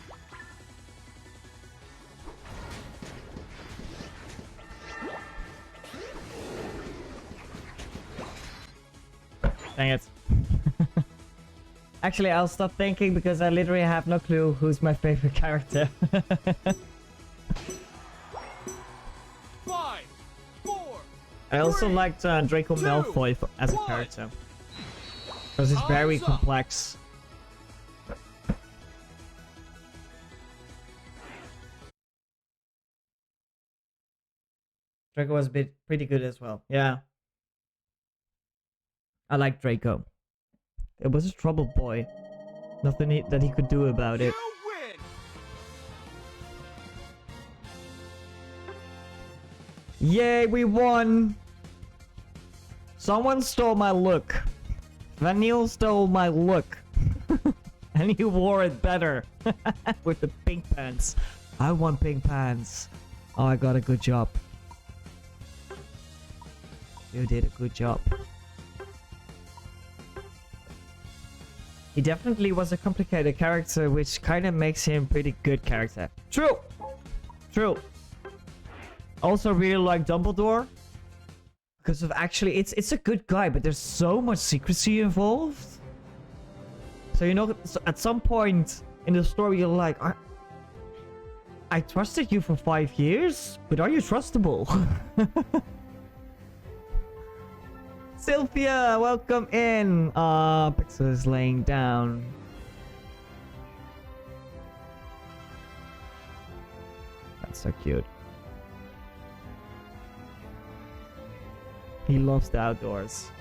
Dang it. Actually, I'll stop thinking because I literally have no clue who's my favorite character. 5, 4. I also 3, liked Draco 2, Malfoy as a 1. character. Because he's very Time's up. complex. Draco was pretty good as well. Yeah. I like Draco. It was a troubled boy. Nothing that he could do about it. You win! Yay, we won! Someone stole my look. Vanille stole my look. And he wore it better. With the pink pants. I want pink pants. Oh, I got a good job. You did a good job. He definitely was a complicated character, which kind of makes him pretty good character. True! True. Also really like Dumbledore. Because of actually, it's a good guy, but there's so much secrecy involved. So you know, at some point in the story you're like, I trusted you for 5 years, but are you trustable? Sylvia, welcome in. Pixel is laying down. That's so cute. He loves the outdoors.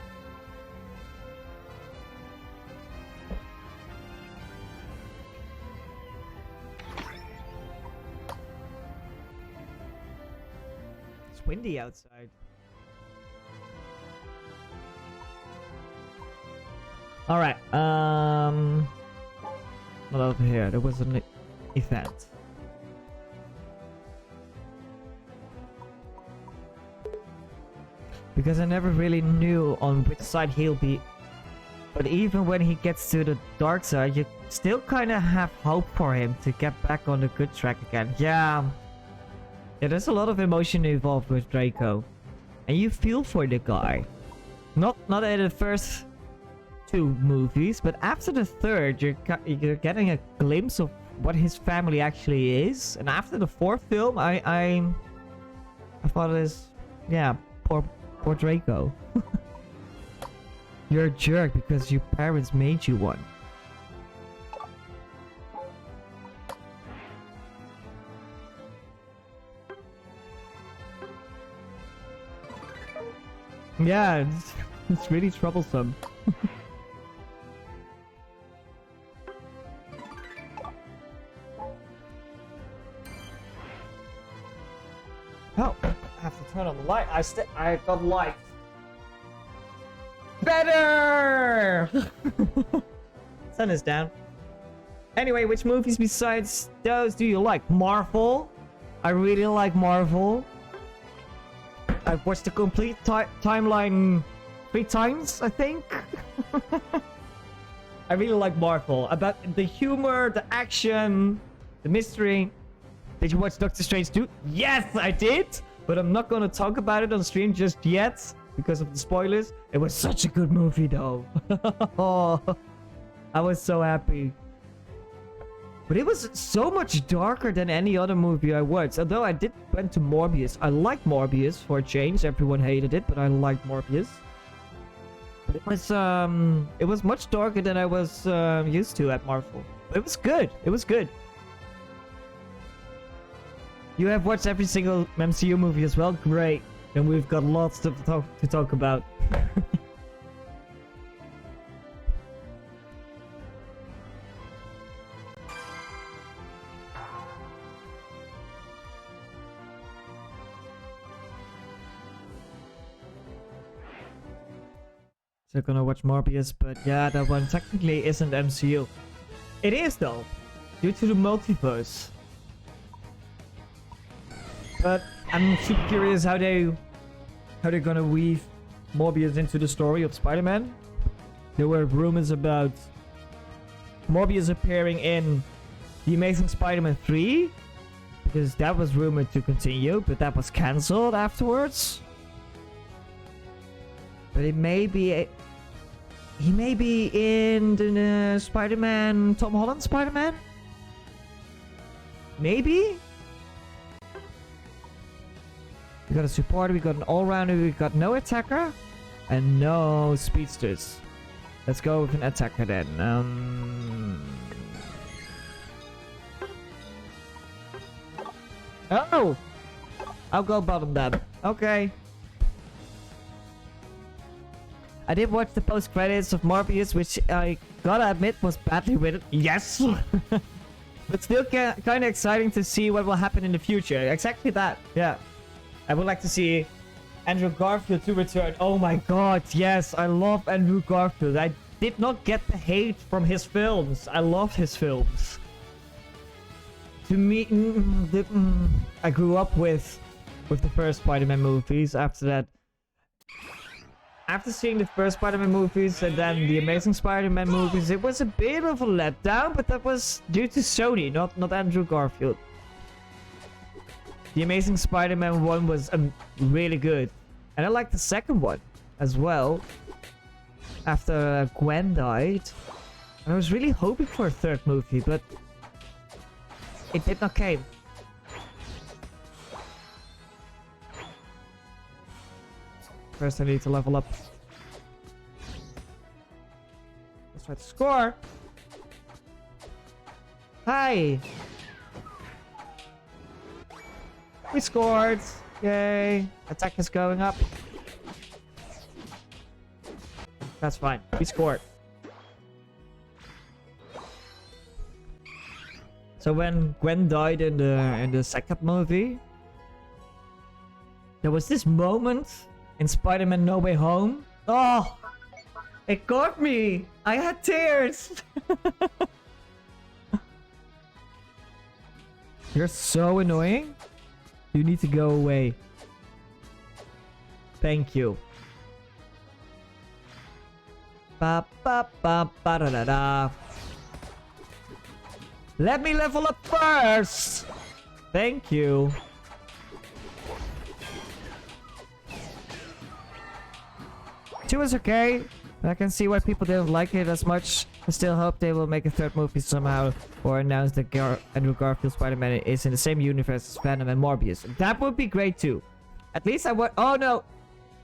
It's windy outside. Alright, not over here. There was an event. Because I never really knew on which side he'll be. But even when he gets to the dark side, you still kind of have hope for him to get back on the good track again. Yeah, there's a lot of emotion involved with Draco. And you feel for the guy. Not in the first 2 movies, but after the third, you're getting a glimpse of what his family actually is. And after the 4th film, I thought it was, yeah, poor Draco. You're a jerk because your parents made you one. Yeah, it's really troublesome. Oh, I have to turn on the light. I got light. Better! Sun is down. Anyway, which movies besides those do you like? Marvel? I really like Marvel. I've watched the complete timeline 3 times, I think. I really like Marvel. About the humor, the action, the mystery. Did you watch Doctor Strange 2? Yes, I did! But I'm not gonna talk about it on stream just yet because of the spoilers. It was such a good movie though. Oh, I was so happy. But it was so much darker than any other movie I watched. Although I did went to Morbius. I liked Morbius for a change. Everyone hated it, but I liked Morbius. But it was much darker than I was used to at Marvel. But it was good. It was good. You have watched every single MCU movie as well? Great. And we've got lots to talk about. So gonna watch Morbius, but yeah, that one technically isn't MCU. It is though, due to the multiverse. But I'm super curious how they're gonna weave Morbius into the story of Spider-Man. There were rumors about Morbius appearing in The Amazing Spider-Man 3, because that was rumored to continue, but that was cancelled afterwards. But it may be he may be in the Spider-Man, Tom Holland Spider-Man? Maybe? We got a supporter, we got an all-rounder, we got no attacker, and no speedsters. Let's go with an attacker then. Oh! I'll go bottom then. Okay. I did watch the post-credits of Morbius, which I gotta admit was badly written. Yes! But still kind of exciting to see what will happen in the future. Exactly that, yeah. I would like to see Andrew Garfield to return. Oh my god, yes, I love Andrew Garfield. I did not get the hate from his films. I love his films. To me, I grew up with the first Spider-Man movies. After that, after seeing the first Spider-Man movies and then the Amazing Spider-Man movies, it was a bit of a letdown, but that was due to Sony, not Andrew Garfield. The Amazing Spider-Man 1 was really good. And I liked the second one as well. After Gwen died. And I was really hoping for a third movie, but it did not came. First I need to level up. Let's try to score. Hi! We scored! Yay! Attack is going up. That's fine. We scored. So when Gwen died in the second movie, there was this moment in Spider-Man No Way Home. Oh! It got me! I had tears! You're so annoying. You need to go away. Thank you. Ba ba ba ba da da da. Let me level up first! Thank you. Two is okay. I can see why people didn't like it as much. I still hope they will make a third movie somehow, or announce that Andrew Garfield Spider-Man is in the same universe as Venom and Morbius. That would be great too. At least I would. Oh no!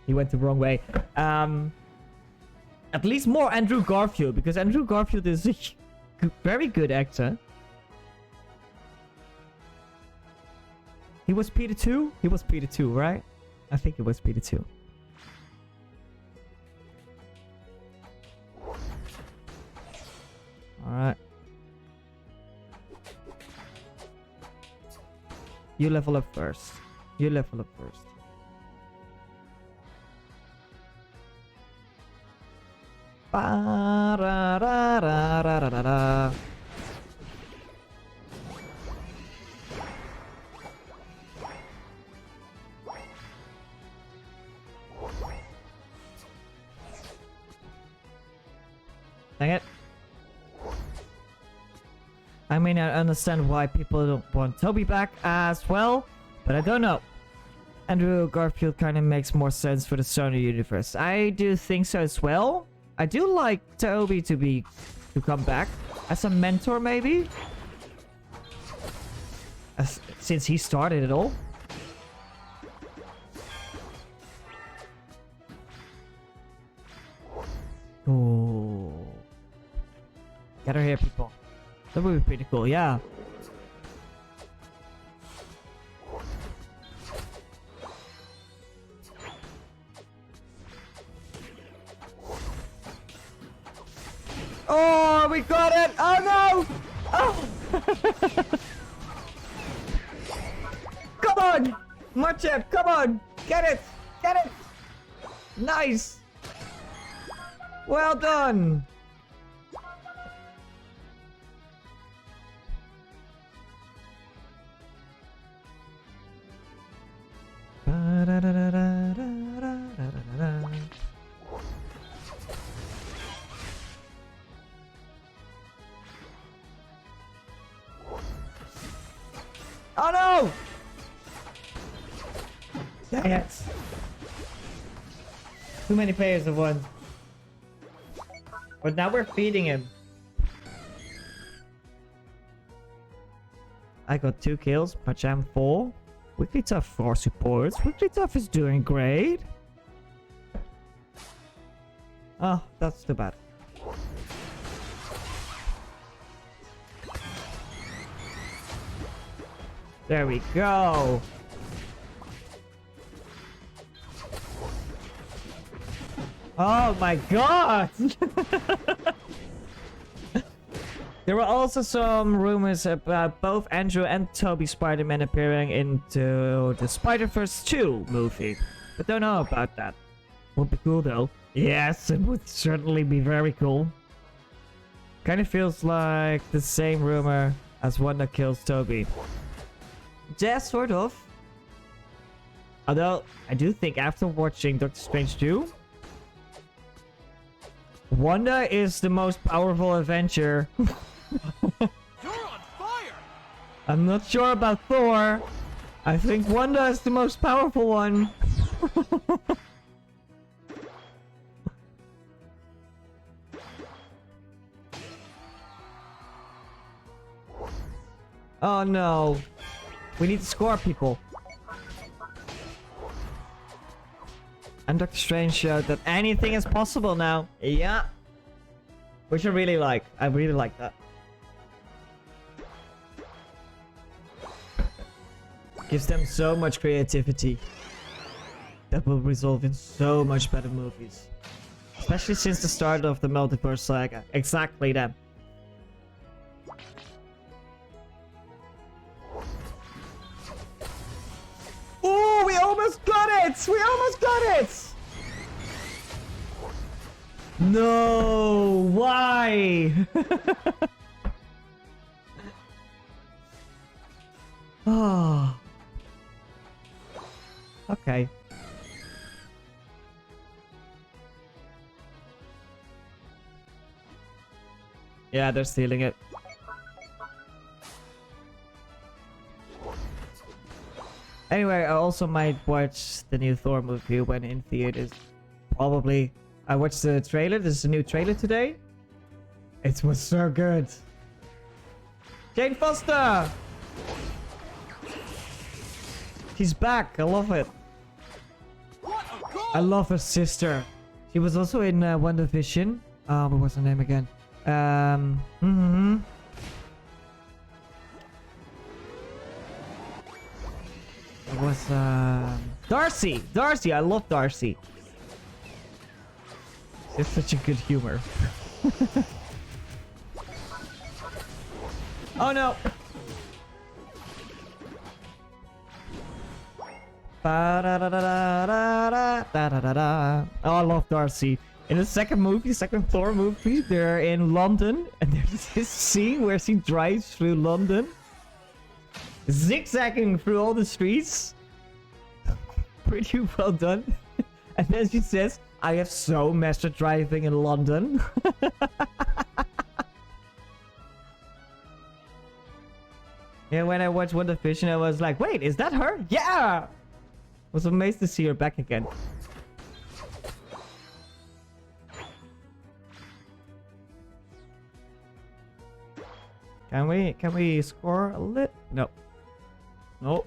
He went the wrong way. At least more Andrew Garfield, because Andrew Garfield is a very good actor. He was Peter 2? He was Peter 2, right? I think it was Peter 2. Alright. You level up first. You level up first. Ba-ra-ra-ra-ra-ra-ra. Dang it. I may not understand why people don't want Toby back as well, but I don't know. Andrew Garfield kind of makes more sense for the Sony universe. I do think so as well. I do like Toby to come back as a mentor, maybe, since he started it all. Oh, get her here, people. That would be pretty cool, yeah. Oh, we got it! Oh no! Oh! Come on! Marchep, come on! Get it! Get it! Nice! Well done! Oh no! Dang it. Too many players at once. But now we're feeding him. I got 2 kills, Pacham 4. Wigglytuff 4 supports. Wigglytuff is doing great. Oh, that's too bad. There we go. Oh my god! There were also some rumors about both Andrew and Toby Spider-Man appearing into the Spider-Verse 2 movie. But don't know about that. Would be cool though. Yes, it would certainly be very cool. Kind of feels like the same rumor as one that kills Toby. Yeah, sort of. Although, I do think after watching Doctor Strange 2, Wanda is the most powerful Avenger. You're on fire! I'm not sure about Thor. I think Wanda is the most powerful one. Oh no. We need to score, people. And Doctor Strange showed that anything is possible now. Yeah. Which I really like. I really like that. Gives them so much creativity. That will result in so much better movies. Especially since the start of the multiverse saga. Exactly that. Oh, we almost got it! We almost got it! No, why? Oh. Okay. Yeah, they're stealing it. Anyway, I also might watch the new Thor movie when in theaters. Probably. I watched the trailer. There's a new trailer today. It was so good. Jane Foster! She's back. I love it. What a goal! I love her sister. She was also in WandaVision. What was her name again? It was Darcy. Darcy. I love Darcy. It's such a good humor. Oh no. Ba-da-da-da-da-da-da-da-da. Oh, I love Darcy. In the second Thor movie, they're in London, and there's this scene where she drives through London, zigzagging through all the streets. Pretty well done. And then she says, I have so mastered driving in London. Yeah, when I watched WandaVision, I was like, wait, is that her? Yeah! Was amazed to see her back again. Can we score a lit? No. Nope.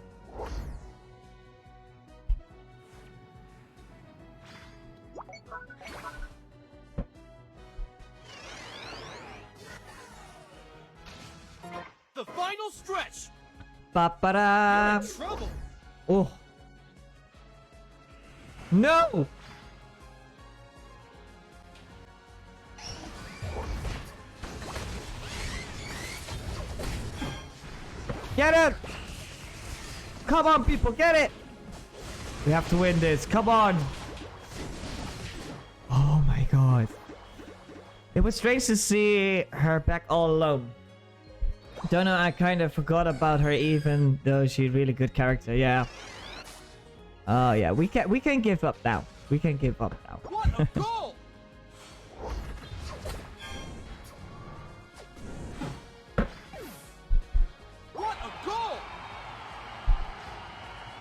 The final stretch. Ba-ba-da. You're in trouble. Oh. No! Get it! Come on, people, get it! We have to win this. Come on! Oh my god. It was strange to see her back all alone. Don't know, I kind of forgot about her even though she's a really good character, yeah. Oh yeah, we can give up now. We can give up now. What a goal! What a goal!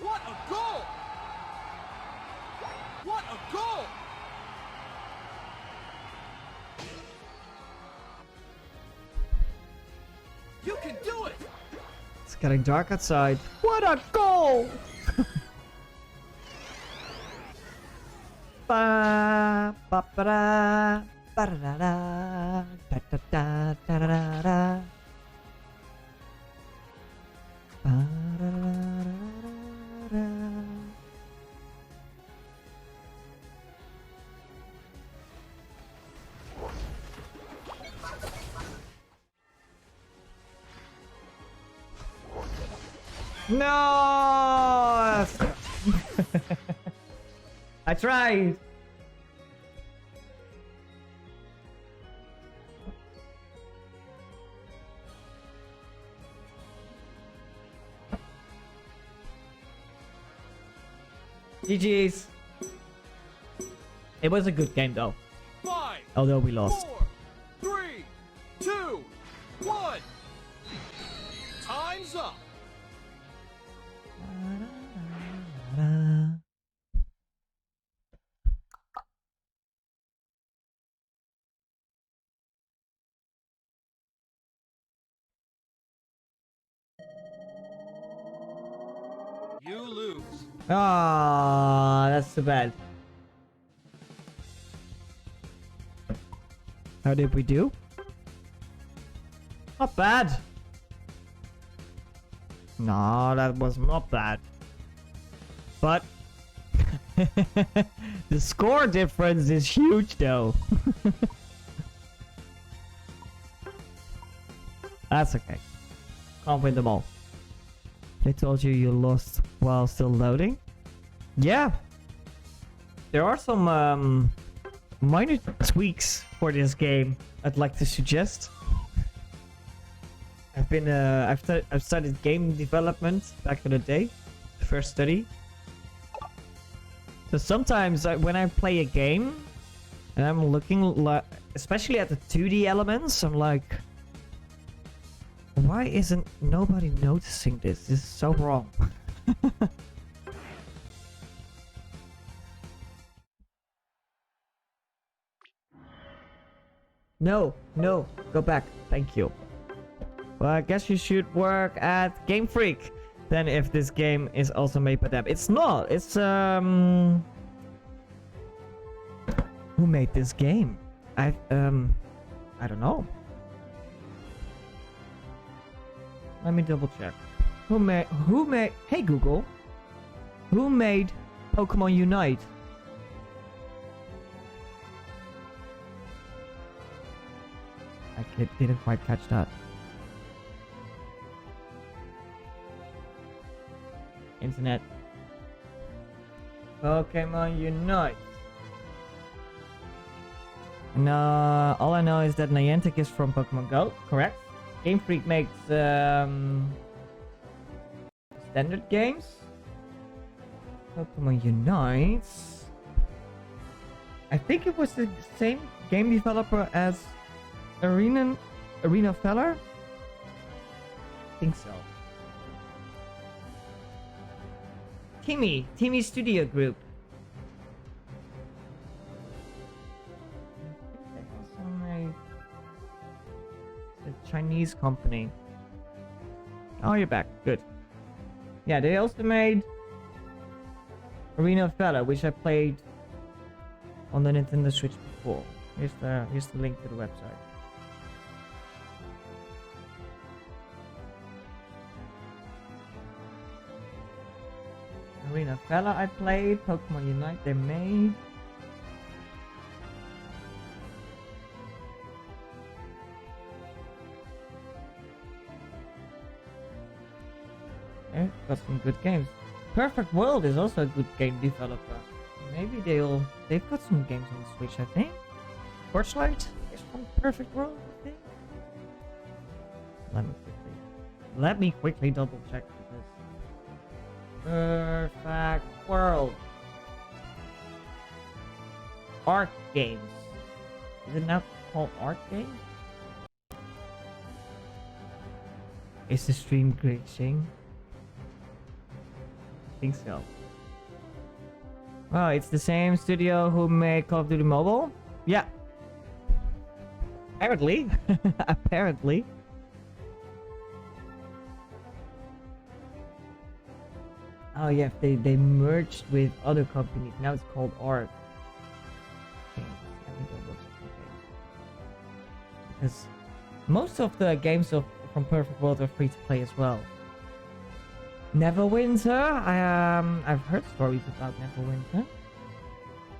What a goal! What a goal! You can do it! It's getting dark outside. What a goal! Ba ba ba da ba da da da da da da da da da. Ba da da da da da. No! I tried. GG's. It was a good game though. 5, Although we lost. 4, 3, 2, 1. Time's up. You lose. Ah, that's too bad. How did we do? Not bad. No, that was not bad. But the score difference is huge though. That's okay. Can't win them all. They told you you lost while still loading? Yeah. There are some minor tweaks for this game I'd like to suggest. I've studied game development back in the day, first study. So sometimes when I play a game and I'm looking especially at the 2D elements, I'm like, why isn't nobody noticing this? This is so wrong. No, go back. Thank you. Well, I guess you should work at Game Freak then if this game is also made by them. It's not. It's who made this game? I don't know. Let me double check. Who made Hey Google. Who made Pokémon Unite? I didn't quite catch that. Internet. Pokemon Unite. And all I know is that Niantic is from Pokemon Go, correct? Game Freak makes standard games. Pokemon Unite. I think it was the same game developer as Arena Feller. I think so. Timmy Studio Group. They also made a Chinese company. Oh, you're back. Good. Yeah, they also made Arena Feller, which I played on the Nintendo Switch before. Here's the link to the website. Arena Feller I played, Pokemon Unite they made. Yeah, got some good games. Perfect World is also a good game developer. Maybe they've got some games on the Switch, I think. Torchlight is from Perfect World, I think. Let me quickly double check this. Perfect World. Art Games. Is it now called Art Games? Is the stream glitching? I think so. Oh, it's the same studio who made Call of Duty Mobile? Yeah. Apparently. Apparently. Oh yeah, they merged with other companies. Now it's called Art. Okay, let me double check the games. Because most of the games from Perfect World are free to play as well. Neverwinter? I've heard stories about Neverwinter.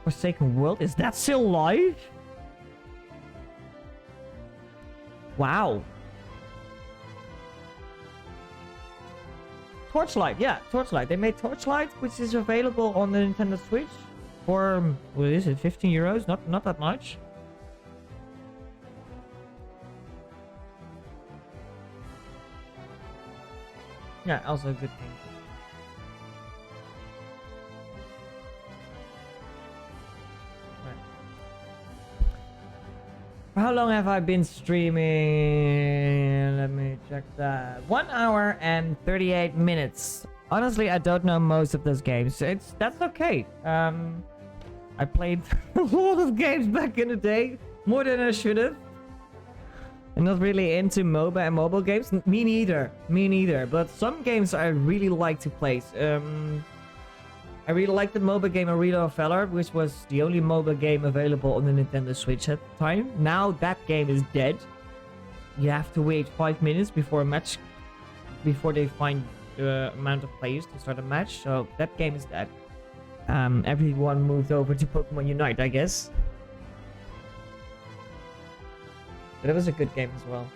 Forsaken World? Is that still live? Wow. Torchlight, yeah, Torchlight. They made Torchlight, which is available on the Nintendo Switch for, what is it, 15 euros? Not that much. Yeah, also a good game. How long have I been streaming? Let me check that. 1 hour and 38 minutes. Honestly, I don't know most of those games. That's okay. I played a lot of games back in the day, more than I should have. I'm not really into MOBA and mobile games. Me neither. Me neither. But some games I really like to play. I really liked the MOBA game Arena Feller, which was the only MOBA game available on the Nintendo Switch at the time. Now that game is dead. You have to wait 5 minutes before a match, before they find the amount of players to start a match. So that game is dead. Everyone moved over to Pokemon Unite, I guess. But it was a good game as well.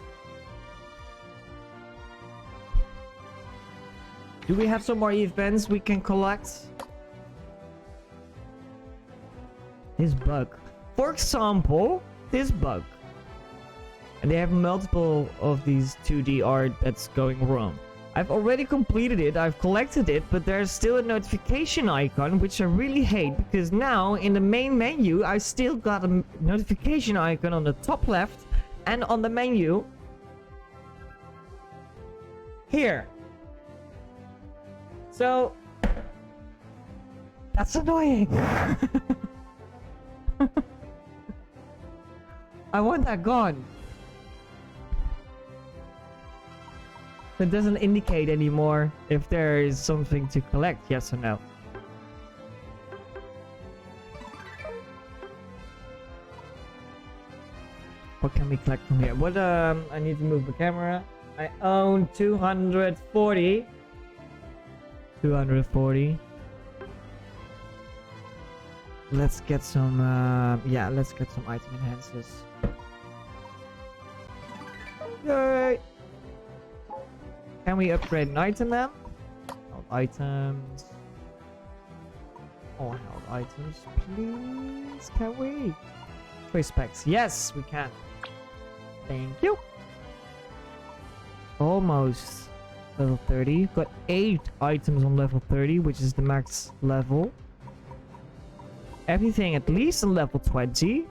Do we have some more events we can collect? This bug. For example, this bug. And they have multiple of these 2D art that's going wrong. I've already completed it, I've collected it, but there's still a notification icon, which I really hate, because now in the main menu, I still got a notification icon on the top left, and on the menu, here. So, that's annoying. I want that gone. It doesn't indicate anymore if there is something to collect, yes or no. What can we collect from here? What, I need to move the camera. I own 240. 240. Let's get some, yeah, let's get some item enhancers. Yay! Can we upgrade an item then? All items. All held items, please. Can we? Choice specs. Yes, we can. Thank you. Almost level 30. Got 8 items on level 30, which is the max level. Everything at least on level 20.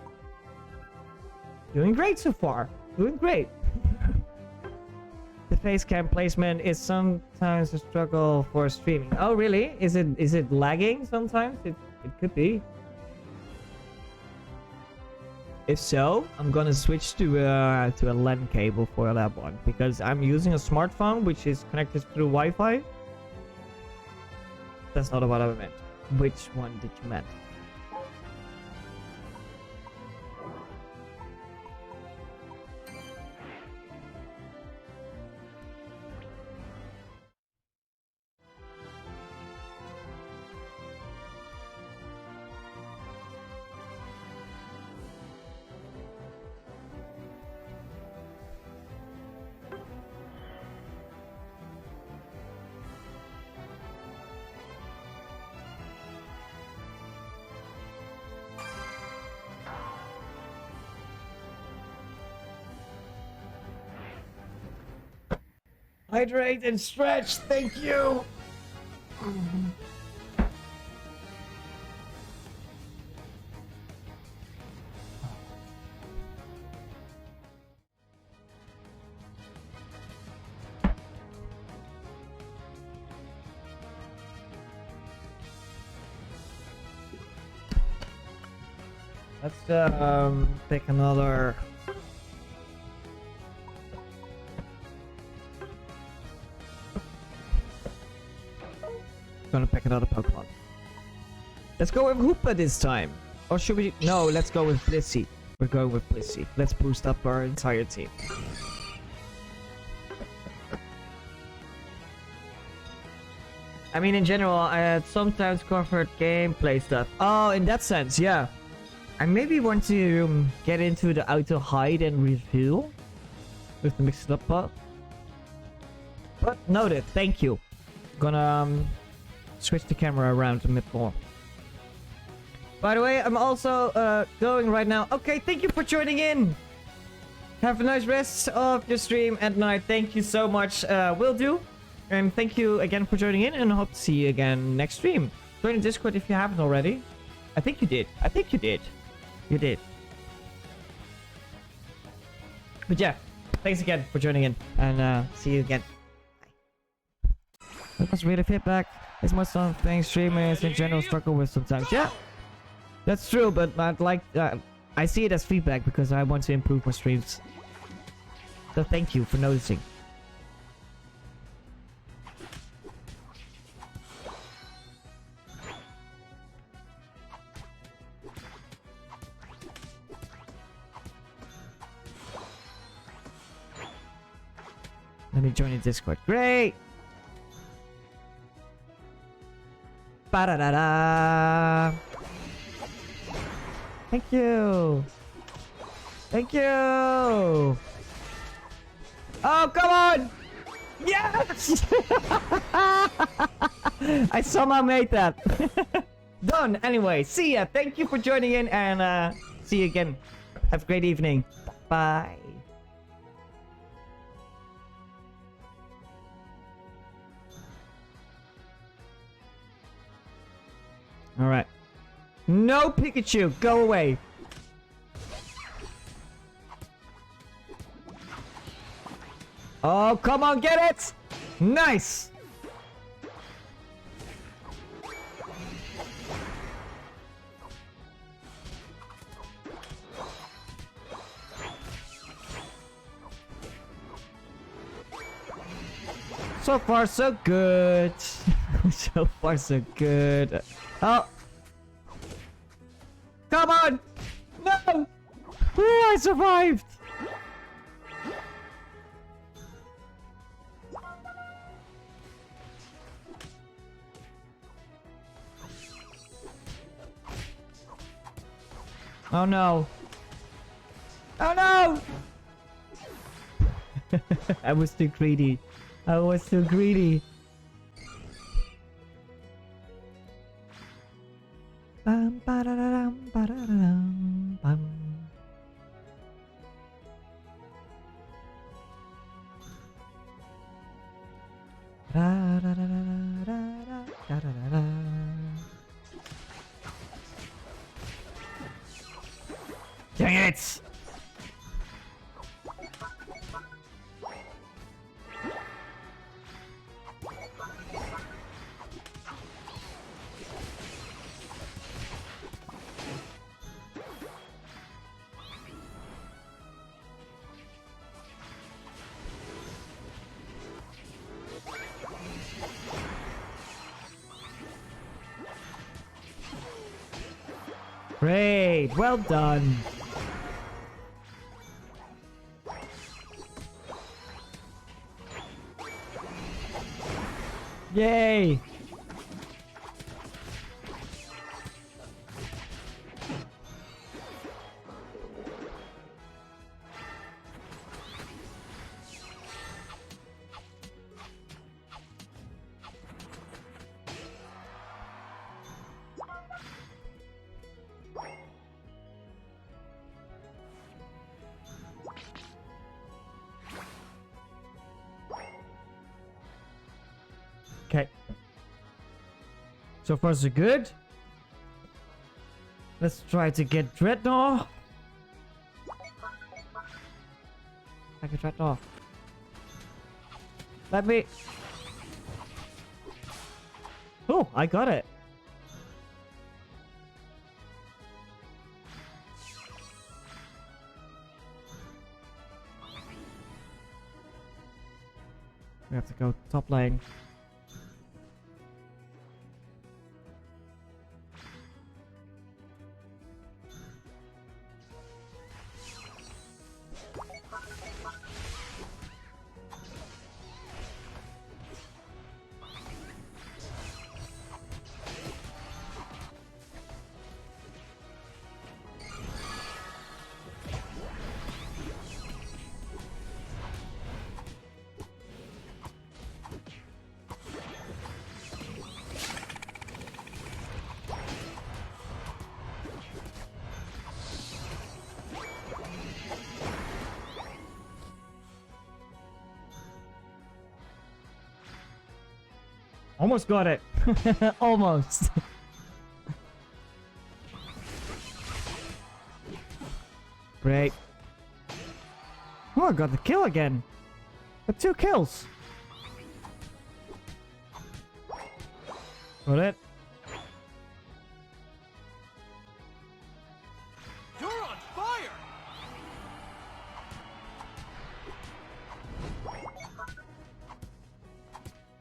Doing great so far. Doing great. The face cam placement is sometimes a struggle for streaming. Oh really? Is it lagging sometimes? It could be. If so, I'm gonna switch to a LAN cable for that one because I'm using a smartphone which is connected through Wi-Fi. That's not what I meant. Which one did you mean? Hydrate and stretch, thank you! Let's pick another. Gonna pick another Pokemon. Let's go with Hoopa this time. Or should we? No, let's go with Blissey. We're going with Blissey. Let's boost up our entire team. I mean, in general, I had sometimes covered gameplay stuff. Oh, in that sense, yeah. I maybe want to get into the auto hide and reveal with the mixed up part. But noted, thank you. Gonna switch the camera around a bit more. By the way, I'm also going right now. Okay, thank you for joining in. Have a nice rest of your stream at night. Thank you so much. Will do. And thank you again for joining in, and hope to see you again next stream. Join the Discord if you haven't already. I think you did. I think you did. You did. But yeah, thanks again for joining in, and see you again. Bye. That was really feedback. It's more something streamers in general struggle with sometimes. Yeah, that's true, but I'd like I see it as feedback because I want to improve my streams. So thank you for noticing. Let me join the Discord. Great! Ba-da-da-da! Thank you! Thank you! Oh, come on! Yes! I somehow made that. Done! Anyway, see ya! Thank you for joining in, and see you again. Have a great evening. Bye. Alright. No Pikachu! Go away! Oh, come on, get it! Nice! So far, so good. So far, so good. Oh! Come on! No! Ooh, I survived! Oh no! Oh no! I was too greedy. I was too greedy. Bam, ba-da-da-dum, ba-da-da-dum, bam. Da-da-da-da-da-da-da-da-da. Dang it! Great, well done. Yay! Okay. So far so good. Let's try to get Dreadnought. I can Dreadnought. Let me... Oh, I got it. We have to go top lane. Almost got it. Almost. Great. Oh, I got the kill again. Got 2 kills. Got it. You're on fire!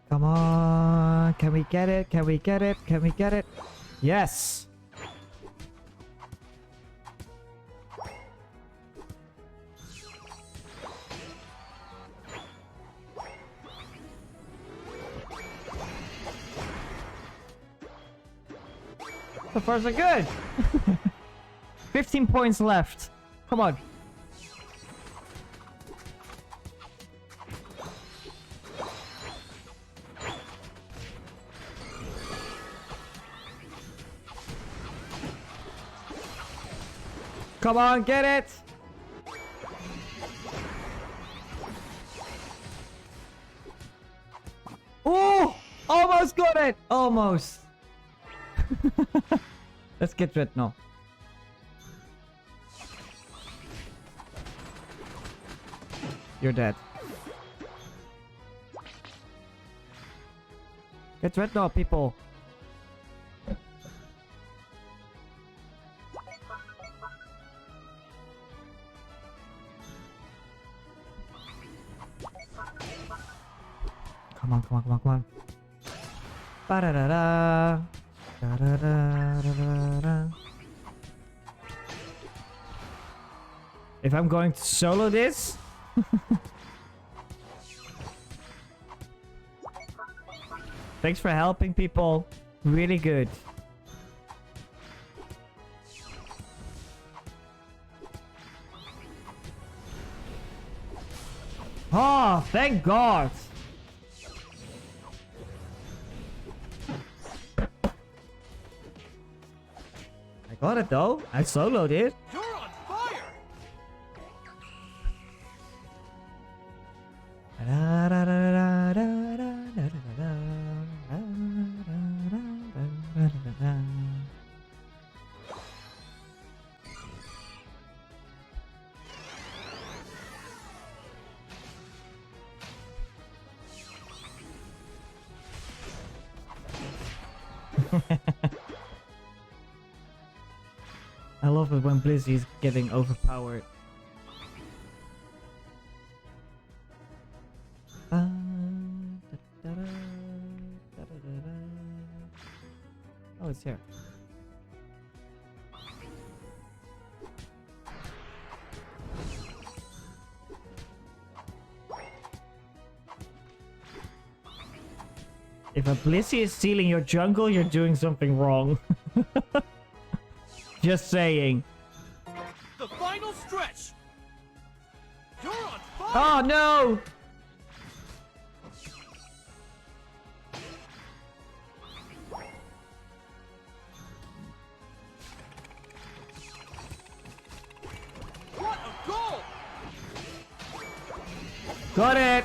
Come on. Can we get it? Can we get it? Can we get it? Yes. So far so good. 15 points left. Come on. Come on, get it! Oh! Almost got it! Almost! Let's get rid now. You're dead. Get rid now, people! Come on, come on, come on, come on. Ba-da-da-da. Da-da-da-da-da-da. If I'm going to solo this... Thanks for helping, people. Really good. Oh, thank God. got it though. I soloed it. You're on fire! I love it when Blizzy's getting overpowered. Oh, it's here. If a Blissey is stealing your jungle, you're doing something wrong. Just saying. The final stretch! You're on fire! Oh no! What a goal! Got it!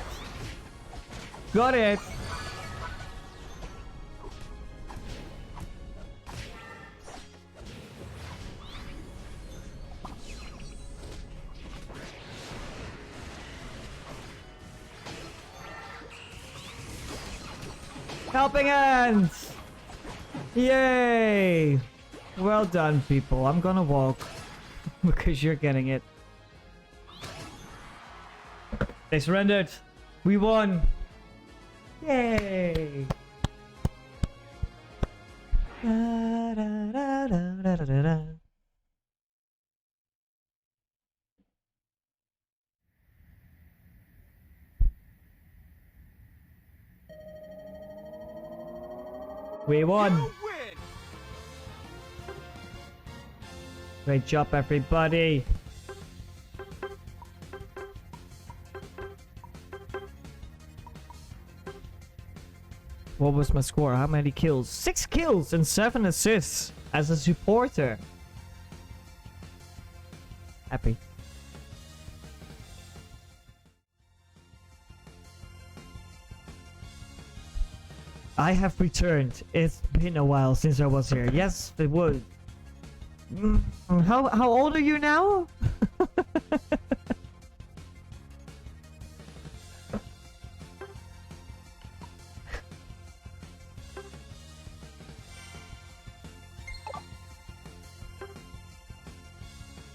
Got it! Helping hands! Yay! Well done, people. I'm gonna walk because you're getting it. They surrendered. We won. Yay! Da, da, da, da, da, da, da. We won! You win! Great job, everybody! What was my score? How many kills? 6 kills and 7 assists as a supporter. Happy. I have returned. It's been a while since I was here. Yes, it would. How old are you now?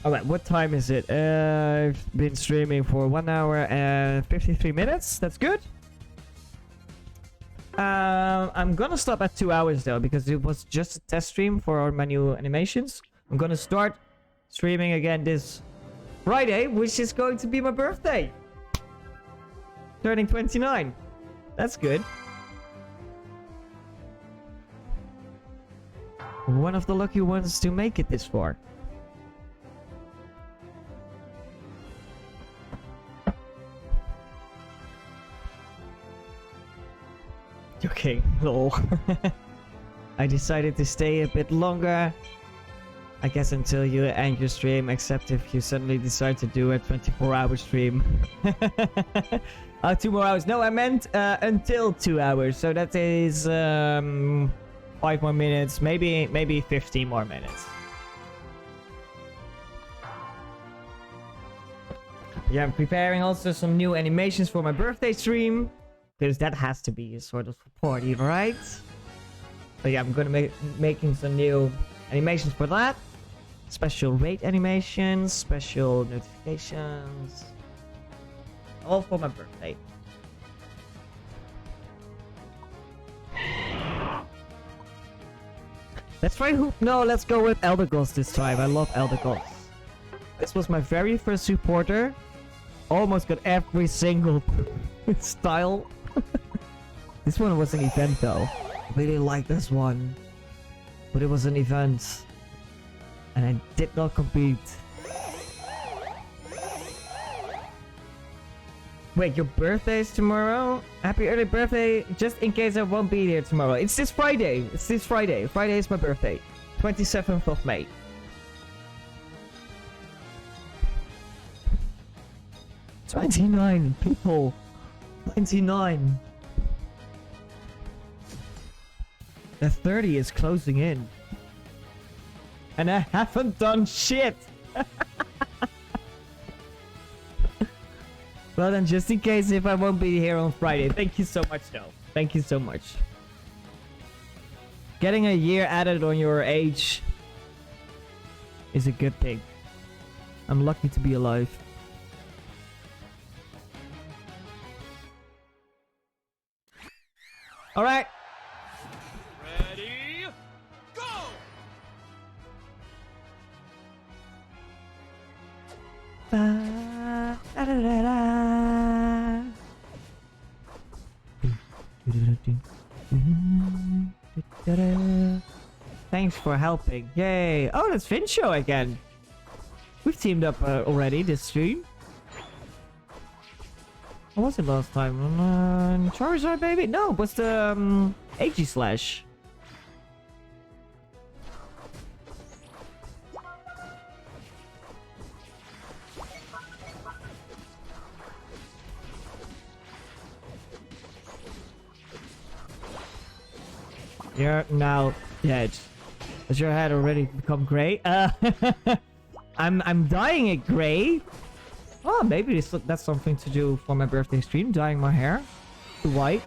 Alright, what time is it? I've been streaming for 1 hour and 53 minutes. That's good. I'm gonna stop at 2 hours though, because it was just a test stream for our menu animations. I'm gonna start streaming again this Friday, which is going to be my birthday. Turning 29. That's good. One of the lucky ones to make it this far. Okay, lol. I decided to stay a bit longer. I guess until you end your stream, except if you suddenly decide to do a 24-hour stream. 2 more hours. No, I meant until 2 hours. So that is 5 more minutes, maybe 15 more minutes. Yeah, I'm preparing also some new animations for my birthday stream. Because that has to be a sort of party, right? So yeah, I'm gonna making some new animations for that. Special raid animations, special notifications. All for my birthday. Let's try no, let's go with Elder Gods this time. I love Elder Gods. This was my very first supporter. Almost got every single style. This one was an event though. I really like this one. But it was an event. And I did not compete. Wait, your birthday is tomorrow? Happy early birthday, just in case I won't be here tomorrow. It's this Friday. It's this Friday. Friday is my birthday. 27th of May. 29 people. 29. The 30 is closing in. And I haven't done shit. Well then, just in case if I won't be here on Friday. Thank you so much though. Thank you so much. Getting a year added on your age is a good thing. I'm lucky to be alive. Alright. Ready, go! Thanks for helping. Yay. Oh, that's Fincho again. We've teamed up already this stream. What was it last time? Charizard, baby? No, it was the AG Slash. You're now dead. Has your head already become gray? I'm dyeing it gray. Oh, maybe that's something to do for my birthday stream. Dyeing my hair to white.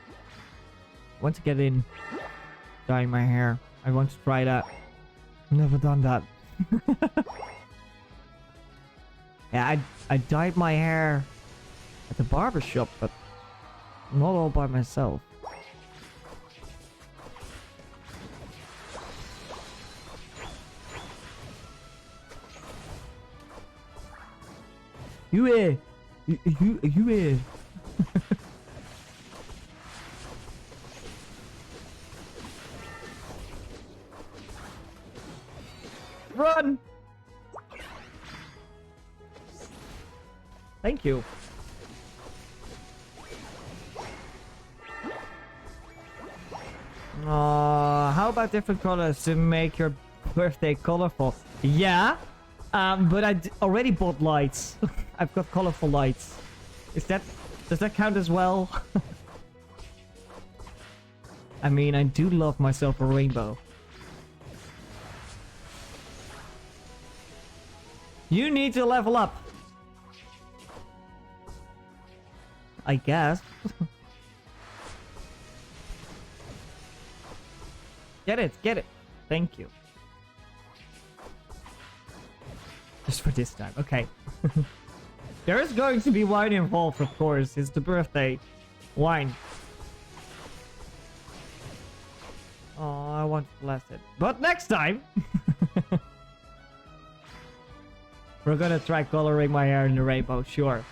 I want to get in dyeing my hair. I want to try that. Never done that. Yeah, I dyed my hair at the barber shop, but not all by myself. You Run! Thank you. How about different colors to make your birthday colorful? Yeah, but I already bought lights. I've got colorful lights. Does that count as well? I mean, I do love myself a rainbow. You need to level up. I guess. Get it, get it. Thank you. Just for this time, okay. There is going to be wine involved, of course. It's the birthday. Wine. Oh, I want to blast it. But next time! We're gonna try coloring my hair in the rainbow, sure.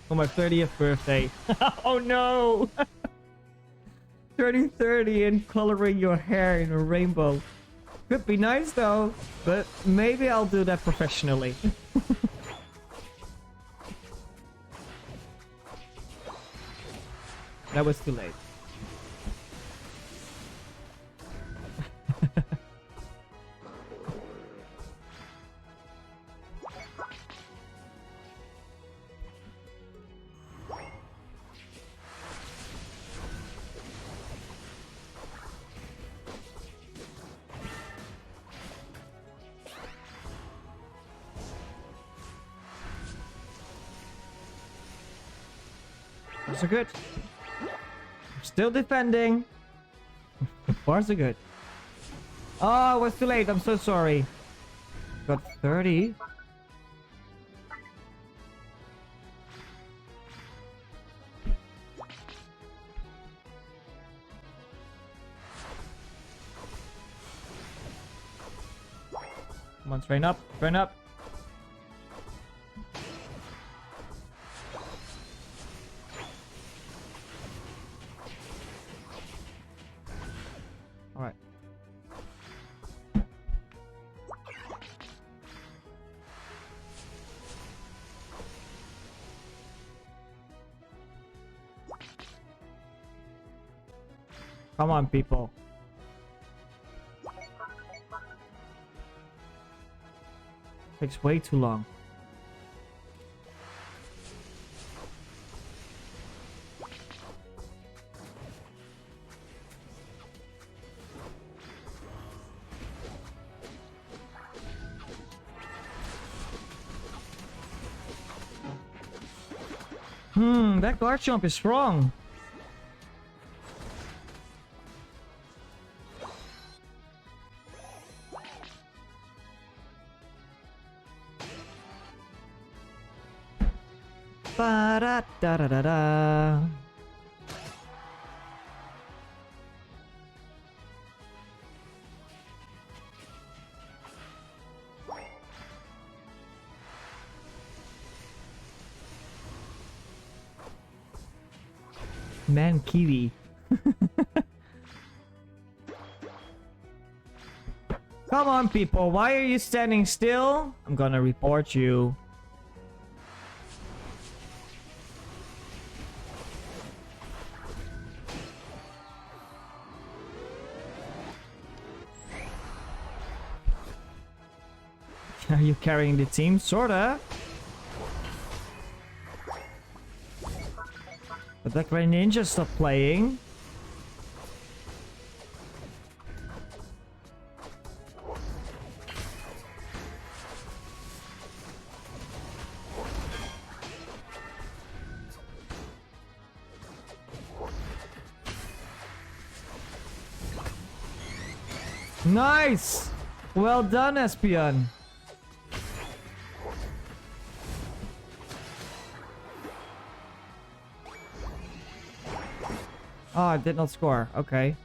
For my 30th birthday. Oh no! Turning 30 and coloring your hair in a rainbow. Could be nice though, but maybe I'll do that professionally. That was too late. Those are good. Still defending. Bars are good. Oh, it was too late. I'm so sorry. Got 30. Come on, train up. Train up. Alright. Come on, people. Takes way too long. That guard jump is strong. Ba-da-da-da-da-da. Man, Kiwi. Come on, people. Why are you standing still? I'm gonna report you. Are you carrying the team? Sorta. But that Grey Ninja stopped playing. Nice! Well done, Espion. Oh, I did not score. Okay.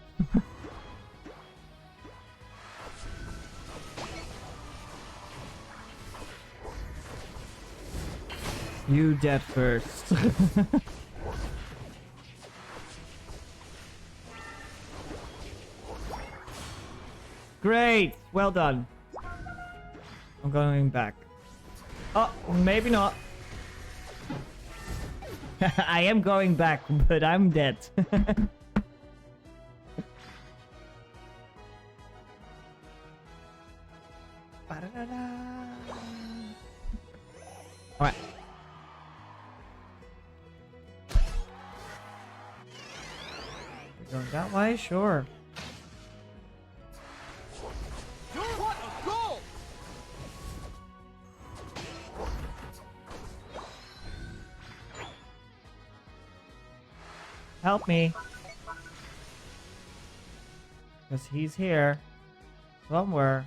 You dead first. Great! Well done. I'm going back. Oh, maybe not. I am going back, but I'm dead. Alright. We're going that way? Sure. What a goal! Help me. Because he's here. Somewhere.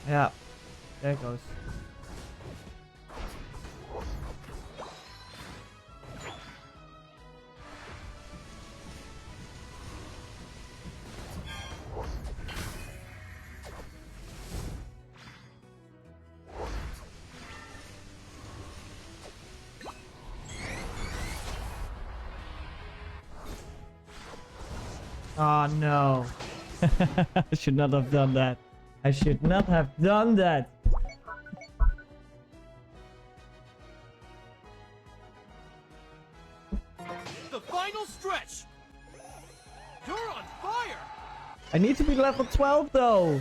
Yeah. There it goes. Oh no. I should not have done that. I should not have done that. The final stretch! You're on fire! I need to be level 12 though.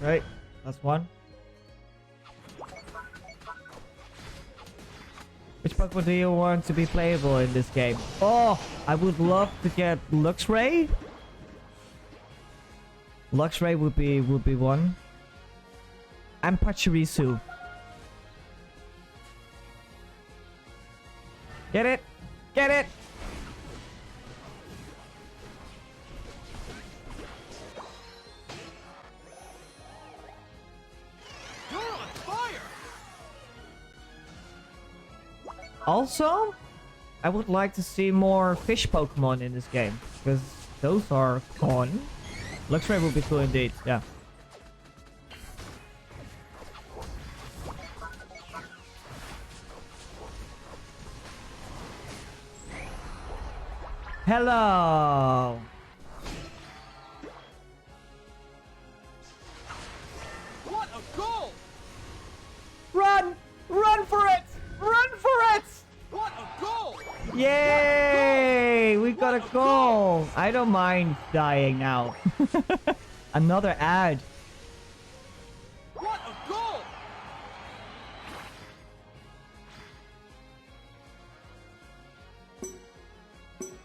Right, that's one. Which Pokemon do you want to be playable in this game? Oh, I would love to get Luxray. Luxray would be one. And Pachirisu. Get it? Get it? Also, I would like to see more fish Pokemon in this game, because those are gone. Luxray would be cool indeed, yeah. Hello! What a goal! Run! Run! Run for it! Run for it! What a goal! Yay! got a goal. I don't mind dying now. Another ad. What a goal!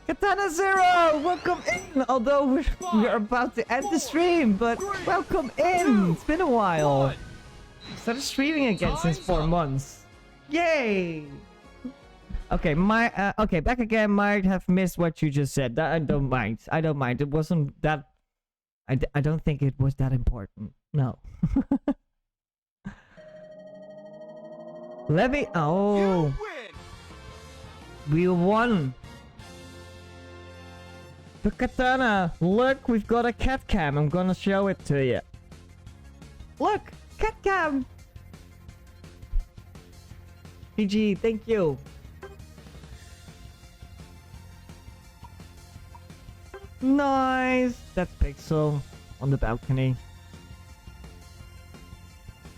Katana Zero, welcome in. Although we're about to end the stream, but welcome in. It's been a while. Started streaming again since 4 months. Yay! Okay, okay, back again. Might have missed what you just said. I don't mind. I don't mind. It wasn't that. I don't think it was that important. No. Let me. Oh, You win! we won. The katana. Look, we've got a cat cam. I'm gonna show it to you. Look, cat cam. PG, thank you. Nice. That's Pixel on the balcony.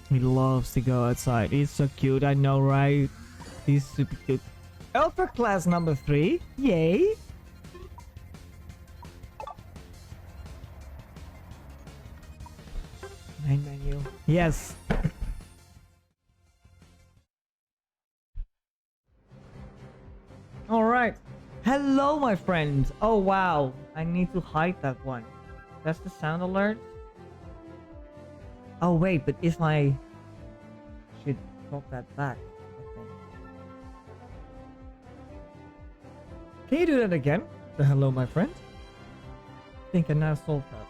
He loves to go outside. He's so cute. I know, right? He's super cute. Alpha class number 3. Yay. Main menu. Yes. All right. Hello, my friend. Oh, wow. I need to hide that one. That's the sound alert. Oh, wait, but if I should talk that back, I think. Can you do that again? The hello, my friend? I think I now solved that.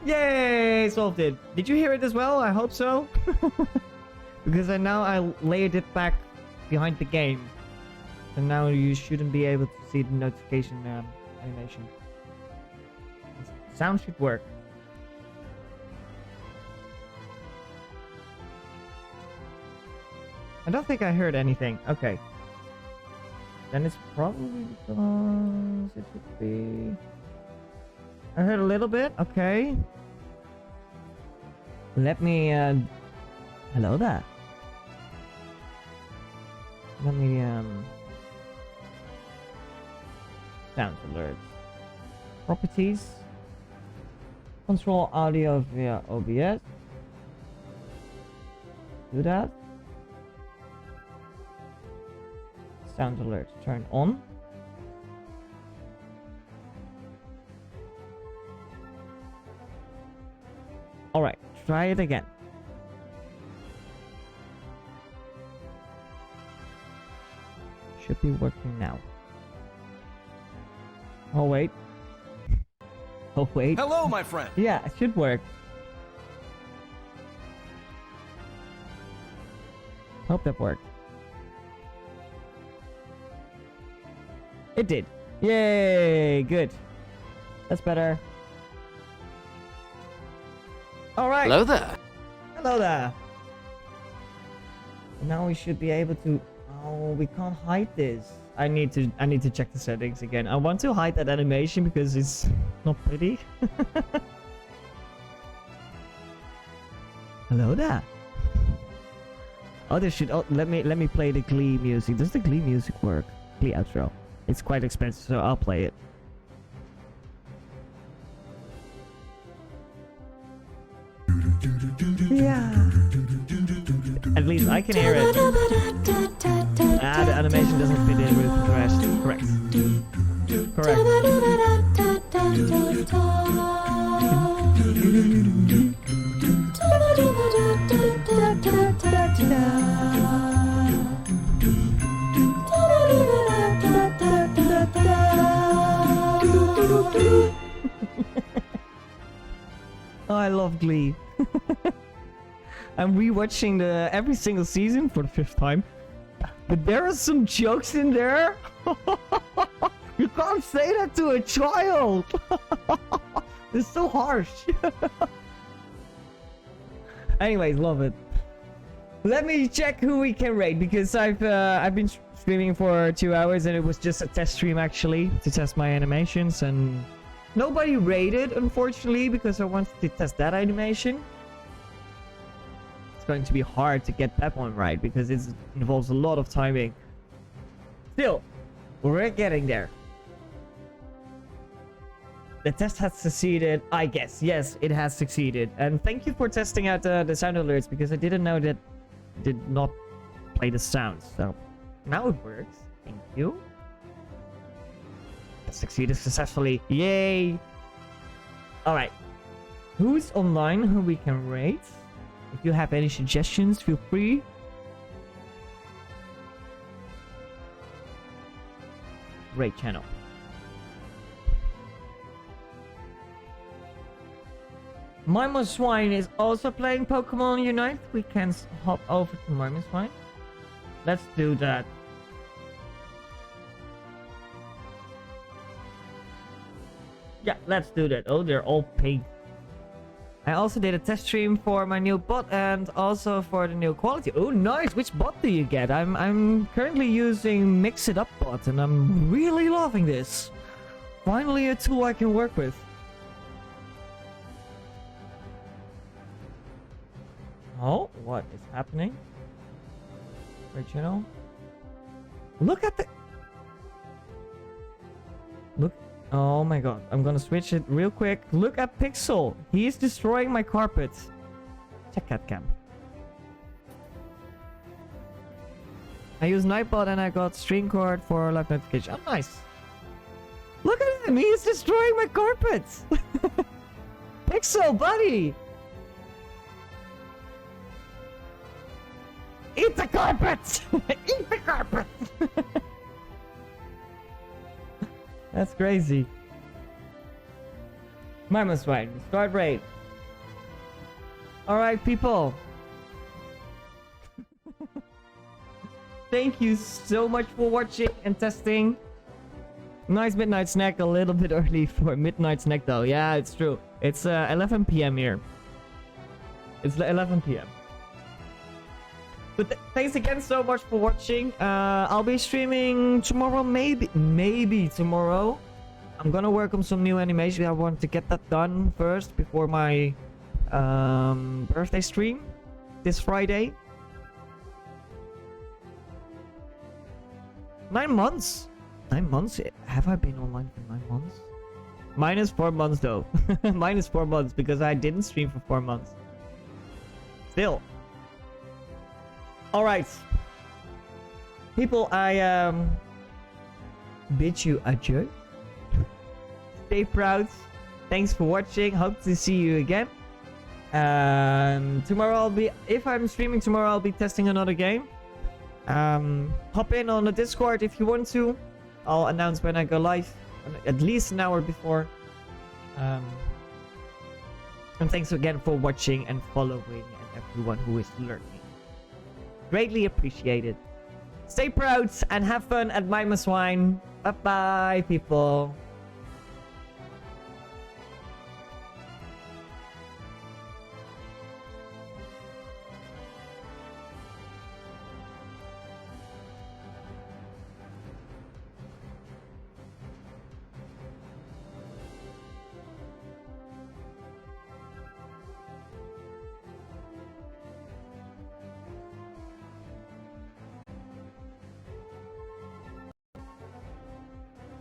Yay! Solved it. Did you hear it as well? I hope so. Because I layered it back behind the game. And now you shouldn't be able to see the notification animation. Sound should work. I don't think I heard anything. Okay. Then it's probably because it should be... I heard a little bit. Okay. Let me... Hello there. Let me... Sound alerts. Properties. Control audio via OBS. Do that. Sound alert. Turn on. Alright, try it again. Should be working now. Oh wait. Oh wait. Hello, my friend. Yeah, it should work. Hope that worked. It did. Yay, good. That's better. Alright. Hello there. Hello there. Now we should be able to... Oh, we can't hide this. I need to check the settings again. I want to hide that animation because it's not pretty. Hello there. Oh, this should... Oh, let me play the Glee music. Does the Glee music work? Glee outro. It's quite expensive, so I'll play it. Yeah. At least I can hear it. Ah, the animation doesn't fit in with the rest. Correct. Oh, I love Glee. I'm rewatching every single season for the 5th time. But there are some jokes in there. You can't say that to a child. It's so harsh. Anyways, love it. Let me check who we can rate because I've been streaming for 2 hours and it was just a test stream actually to test my animations and nobody rated unfortunately because I wanted to test that animation. It's going to be hard to get that one right because it involves a lot of timing. Still, we're getting there. The test has succeeded, I guess. Yes, it has succeeded. And thank you for testing out the sound alerts, because I didn't know that it did not play the sounds. So now it works. Thank you. It succeeded successfully. Yay! Alright. Who's online who we can rate? If you have any suggestions, feel free. Rate channel. Mimo Swine is also playing Pokemon Unite. We can hop over to Mimo Swine. Let's do that. Yeah, let's do that. Oh, they're all pink. I also did a test stream for my new bot and also for the new quality. Oh, nice. Which bot do you get? I'm currently using Mix It Up bot and I'm really loving this. Finally a tool I can work with. Oh, what is happening? Right channel. Look at the... Look. Oh my god. I'm gonna switch it real quick. Look at Pixel. He is destroying my carpet. Check that cam. I use Nightbot and I got stream cord for live notification. Oh, nice. Look at him. He is destroying my carpet. Pixel, buddy. Eat the carpet! Eat the carpet! That's crazy. Mimo Swine, start raid. Alright, people. Thank you so much for watching and testing. Nice midnight snack, a little bit early for midnight snack though. Yeah, it's true. It's 11 p.m. here. It's 11 p.m. But thanks again so much for watching. I'll be streaming tomorrow, maybe tomorrow. I'm gonna work on some new animation. I want to get that done first before my birthday stream this Friday. 9 months. 9 months? Have I been online for 9 months? Minus 4 months though. Minus 4 months because I didn't stream for 4 months. Still. Alright. People, I bid you adieu. Stay proud. Thanks for watching. Hope to see you again. Tomorrow I'll be, if I'm streaming tomorrow, I'll be testing another game. Hop in on the Discord if you want to. I'll announce when I go live, at least an hour before. And thanks again for watching and following and everyone who is lurking. Greatly appreciated. Stay proud and have fun at Mimo Swine. Bye bye, people.